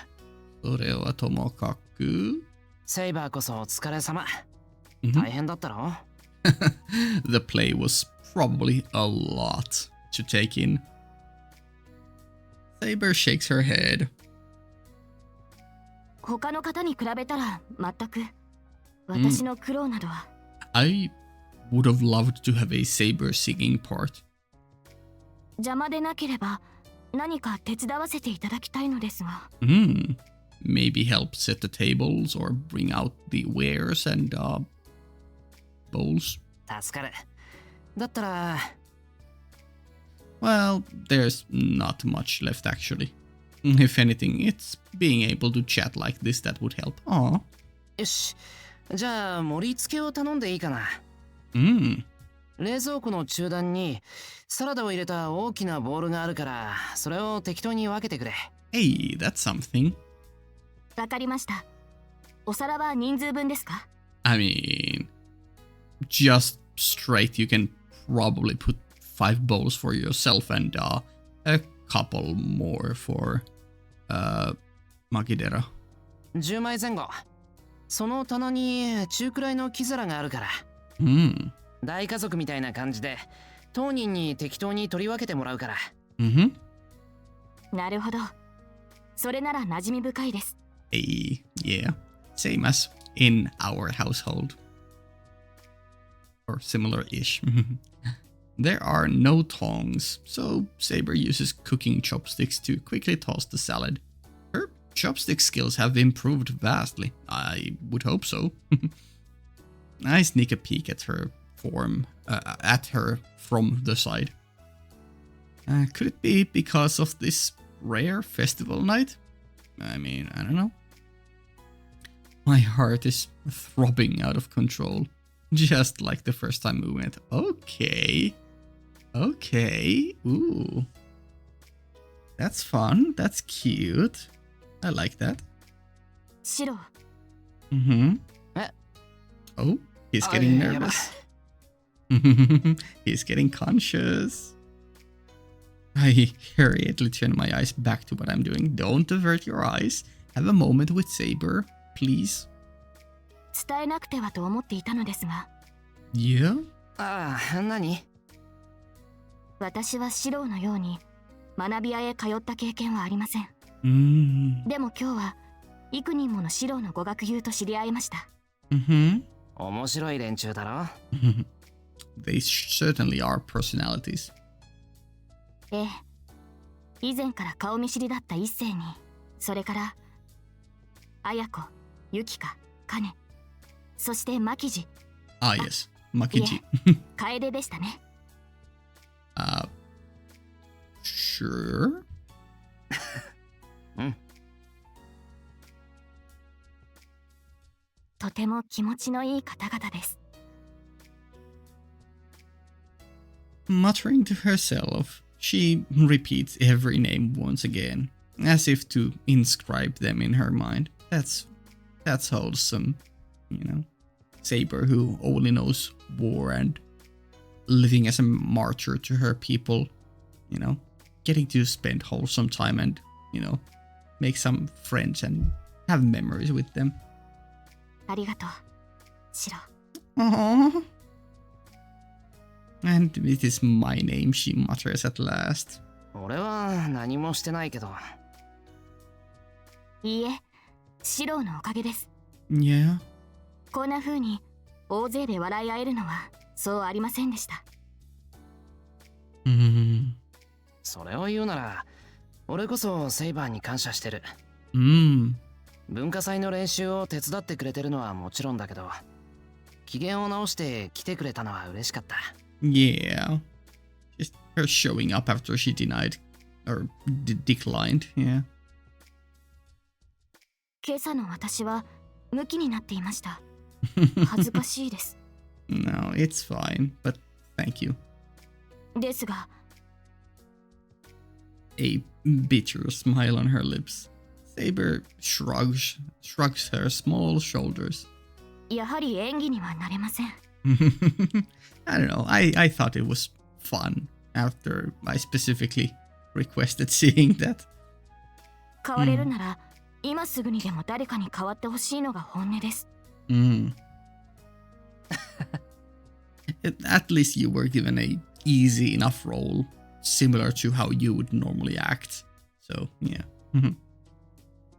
それはともかく。セイバーこそお疲れ様。大変だったろ？ The play was probably a lot to take in. Saber shakes her head. 他の方に比べたら全く私の苦労などは。I would have loved to have a Saber singing part. 邪魔でなければ何か手伝わせていただきたいのですが。Maybe help set the tables or bring out the wares and bowls. 助かる。だったら。Well, there's not much left actually. If anything, it's being able to chat like this that would help. Aw. よし。じゃあ盛り付けを頼んでいいかな。冷蔵庫の中段にサラダを入れた大きなボウルがあるからそれを適当に分けてくれ。Hey, that's something. わかりました。お皿は人数分ですか？ I mean, just straight you can probably put 5 bowls for yourself and a couple more for Makidera. 10枚前後。その棚に中くらいの木皿があるから。大家族みたいな感じで当人に適当に取り分けてもらうから。なるほど。それなら馴染み深いです。Hey, yeah, same as in our household. Or similar-ish. There are no tongs, so Saber uses cooking chopsticks to quickly toss the salad. Her chopstick skills have improved vastly. I would hope so. I sneak a peek at her from the side. Could it be because of this rare festival night? I mean, I don't know. My heart is throbbing out of control, just like the first time we went. Okay. Ooh. That's fun. That's cute. I like that. シロ。Oh, he's getting nervous. He's getting conscious. I hurriedly turn my eyes back to what I'm doing. Don't avert your eyes. Have a moment with Saber, please. 伝えなくてはと思っていたのですが。Yeah? ああ、何？私はシロのように学び屋へ通った経験はありません。でも今日は幾人ものシロの語学友と知り合いました。面白い連中だろ？ They certainly are personalities. ええ。以前から顔見知りだった一星に、それから綾子、ユキカ、カネ、そしてマキジ。Ah, yes, Makiji. 楓でしたね。Sure. とても気持ちのいい方々です。Muttering to herself, she repeats every name once again, as if to inscribe them in her mind. That's wholesome, you know. Saber, who only knows war and living as a martyr to her people, you know, getting to spend wholesome time and, you know, make some friends and have memories with them. ありがとう、シロ。Aww. And it is my name, she mutters at last. 俺は何もしてないけど。いいえ、シロのおかげです。Yeah. こんな風に大勢で笑い合えるのはそうありませんでした。それを言うなら俺こそセイバーに感謝してる。舞文化祭の練習を手伝ってくれてるのはもちろんだけど、機嫌を直して来てくれたのは嬉しかった。Yeah. Just her showing up after she denied or declined, yeah. 今朝の私はムキになっていました。恥ずかしいです。No, it's fine, but thank you. ですが、A bitter smile on her lips. Saber shrugs her small shoulders. やはり演技にはなれません。I don't know, I thought it was fun after I specifically requested seeing that. 変われるなら、今すぐにでも誰かに変わってほしいのが本音です。At least you were given a easy enough role, similar to how you would normally act. So, yeah.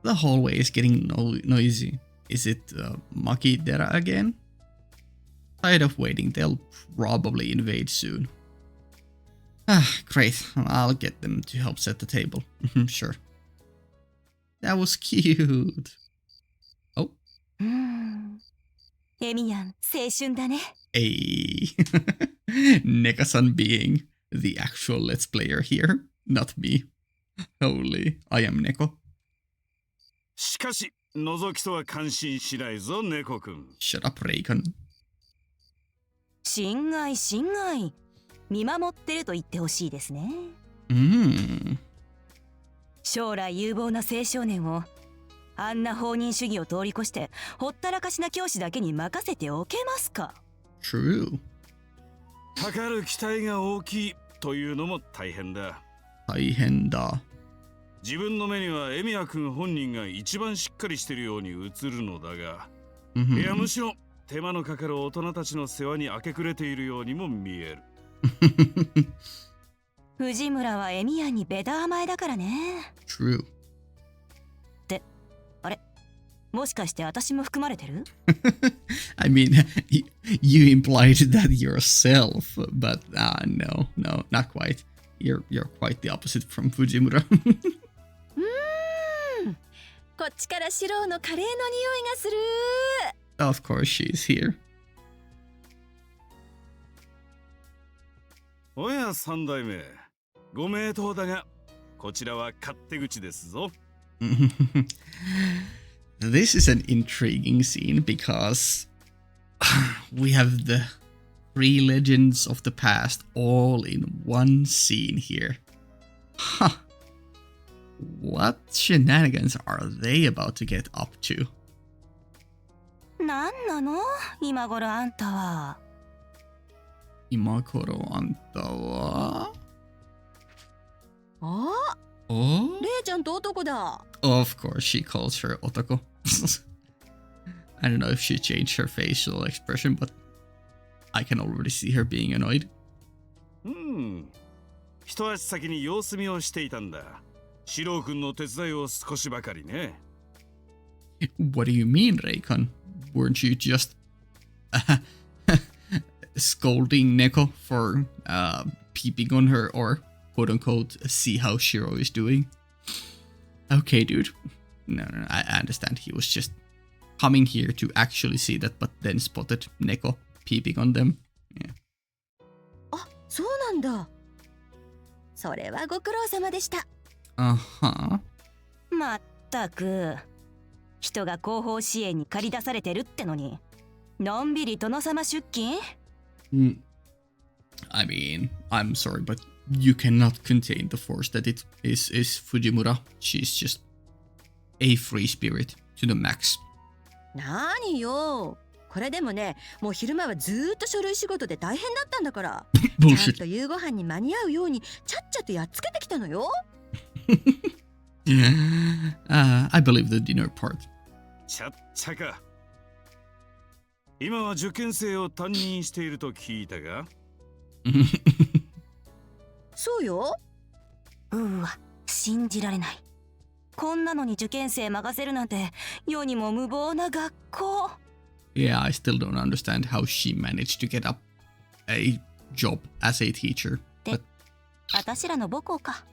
The hallway is getting noisy. Is it Makidera again? Tired of waiting, they'll probably invade soon. Ah, great. I'll get them to help set the table. Sure. That was cute. Oh. エミヤン、青春だね。Hey. Neka-san being the actual Let's Player here, not me. Holy, I am Neko. しかし、覗きとは感心しないぞ、猫くん。Shut up, Reikon. 心外心外。見守ってると言ってほしいですね。将来有望な青少年をあんな放任主義を通り越してほったらかしな教師だけに任せておけますか。 True. かかる期待が大きいというのも大変だ。大変だ。自分の目にはエミヤ君本人が一番しっかりしてるように映るのだが、いやむしろ手間のかかる大人たちの世話に明け暮れているようにも見える。藤村はエミヤンにベタ甘えだからね。 True. ってあれ、もしかして私も含まれてる？ I mean, you implied that yourself, but no, not quite. You're quite the opposite from Fujimura. こっちからシローのカレーの匂いがする。 Of course she's here. おや三代目、ご名答だが、こちらは勝手口ですぞ。This is an intriguing scene because we have the three legends of the past all in one scene here. Huh. What shenanigans are they about to get up to? なんなの今頃あんたは。今頃あんたは？あ、Oh? レイちゃんと男だ。Of course she calls her otako. I don't know if she changed her facial expression, but I can already see her being annoyed. 一足先に様子見をしていたんだ。シロー君の手伝いを少しばかりね。What do you mean, Reikon? Weren't you just scolding Neko for peeping on her or quote unquote see how Shiro is doing? Okay, dude. No, I understand. He was just coming here to actually see that, but then spotted Neko peeping on them. Yeah. あ、そうなんだ。それはご苦労様でした。Uh-huh. まったく、人が後方支援に駆り出されてるってのに、のんびり殿様出勤？ I mean, I'm sorry, but you cannot contain the force that it is Fujimura. She's just a free spirit to the max. 何よ。これでもね、もう昼間はずーっと書類仕事で大変だったんだから。ちゃんと夕ご飯に間に合うようにちゃっちゃとやっつけてきたのよ。I believe the dinner part. ちゃっちゃか。今は受験生を担任していると聞いたが。そうよ。うわ、信じられない。こんなのに受験生任せるなんて世にも無謀な学校。Yeah, I still don't understand how she managed to get up a job as a teacher. で、私らの母校か。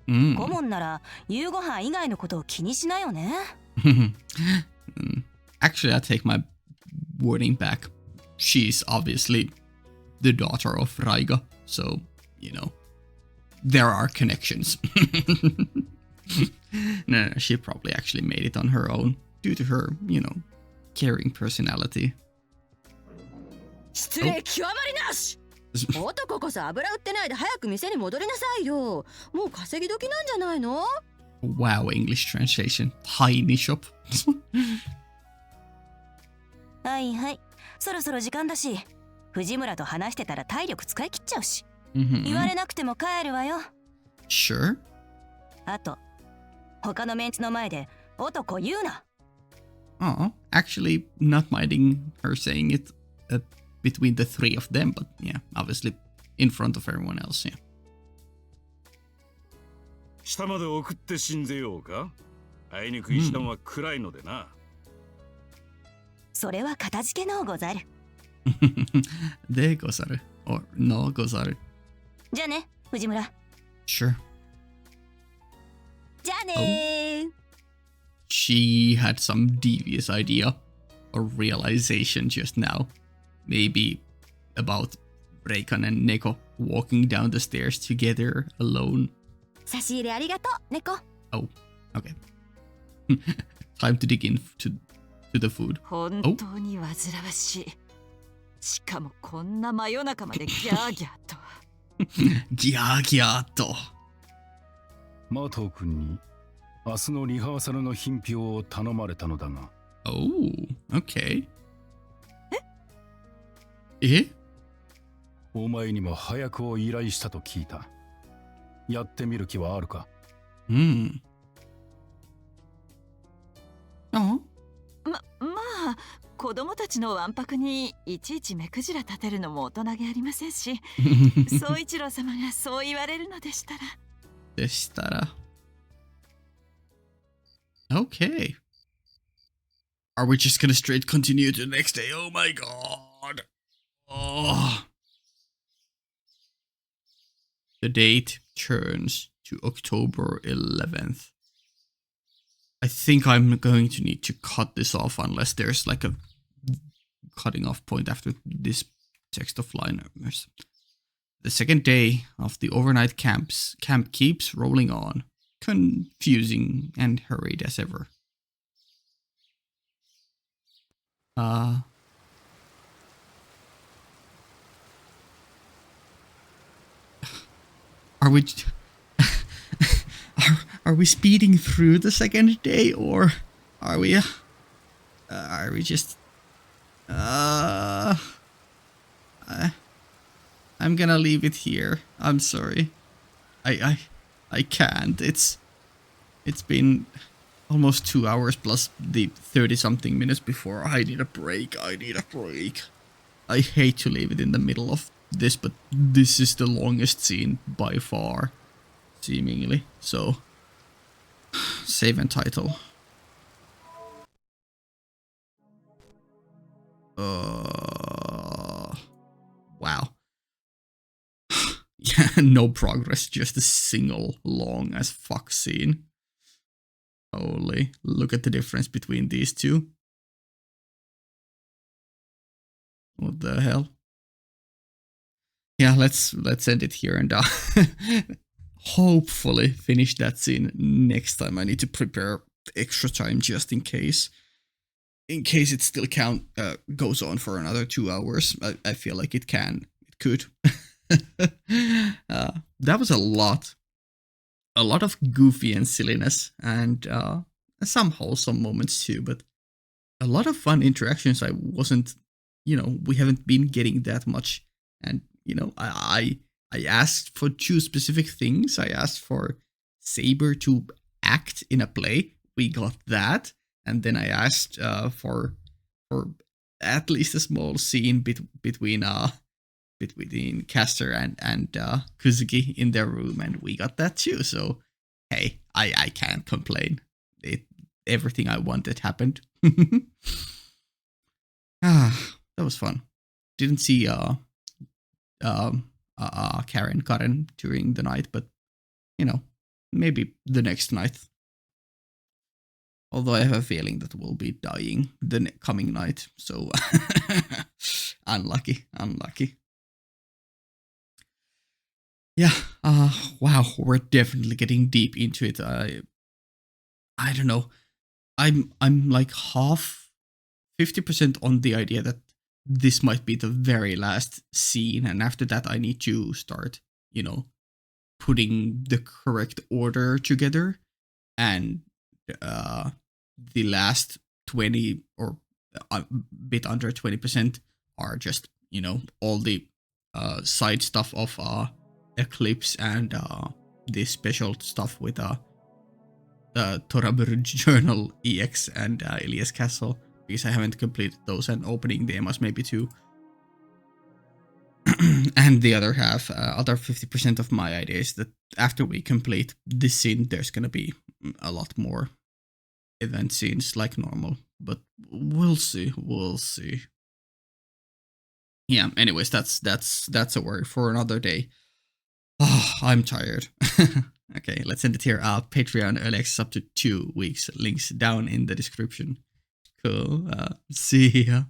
顧問なら夕ご飯以外のことを気にしないよね。Actually, I take my wording back. She's obviously the daughter of Raiga, so, you know, there are connections. No, she probably actually made it on her own due to her, you know, caring personality. 失礼極まりなし。男こそ油売ってないで早く店に戻りなさいよ。もう稼ぎ時なんじゃないの？ Wow, English translation. Tiny shop. はいはい、そろそろ時間だし、藤村と話してたら体力使い切っちゃうし、言われなくても帰るわよ。Sure. あと、他のメンツの前で男言うな。Oh, actually not minding her saying it between the three of them, but yeah, obviously in front of everyone else, yeah. 下まで送って信ぜようか。あいにく石段は暗いのでな。それは片付けのござる。でござる。or no ござる。じゃあね、藤村。Sure. じゃあねー。She had some devious idea or realization just now. Maybe about Reikan and Neko walking down the stairs together alone. 差し入れありがとう、猫。Oh, okay. Time to dig in to the food. 本当に煩わしい。しかもこんな真夜中までギャーギャーと。ギャーギャーと。マトウ君に明日のリハーサルの品評を頼まれたのだが。Oh, okay. え？お前にも早くを依頼したと聞いた。やってみる気はあるか？まあ子供たちのわんぱくにいちいち目くじら立てるのも大人げありませんし、宗一郎様がそう言われるのでしたら。でしたら。Okay. Are we just gonna straight continue to the next day? Oh my god. Oh. The date turns to October 11th. I think I'm going to need to cut this off unless there's like a cutting off point after this text of liners. The second day of the overnight camp keeps rolling on, confusing and hurried as ever. Are we are we speeding through the second day, or are we just I'm gonna leave it here. I'm sorry. I can't. It's been almost 2 hours plus the 30-something minutes before. I need a break. I hate to leave it in the middle of this, but this is the longest scene by far, seemingly. So, save and title. Wow. Yeah, no progress, just a single long as fuck scene. Holy, look at the difference between these two. What the hell? Yeah, let's end it here and hopefully finish that scene next time. I need to prepare extra time just in case. In case it still goes on for another 2 hours. I feel like it could. That was a lot of goofy and silliness, and some wholesome moments too, but a lot of fun interactions. We haven't been getting that much, and I asked for 2 specific things. I asked for Saber to act in a play. We got that, and then I asked for at least a small scene between Castor and Kuzuki in their room, and we got that too. So hey, I can't complain. Everything I wanted happened. That was fun. Didn't see Karen during the night, but maybe the next night. Although I have a feeling that we'll be dying the coming night. So unlucky. Yeah, wow, we're definitely getting deep into it. I don't know. I'm like half 50% on the idea that this might be the very last scene, and after that I need to start, putting the correct order together, and the last 20 or a bit under 20% are just, all the side stuff of Eclipse and the special stuff with Torabur Journal EX and Elias Castle, because I haven't completed those, and opening the Emas maybe too. And the other half, other 50% of my idea is that after we complete this scene, there's gonna be a lot more event scenes like normal, but we'll see. Yeah, anyways, that's a worry for another day. Oh, I'm tired. Okay, let's end it here. Patreon early access up to 2 weeks. Links down in the description. Cool. See ya.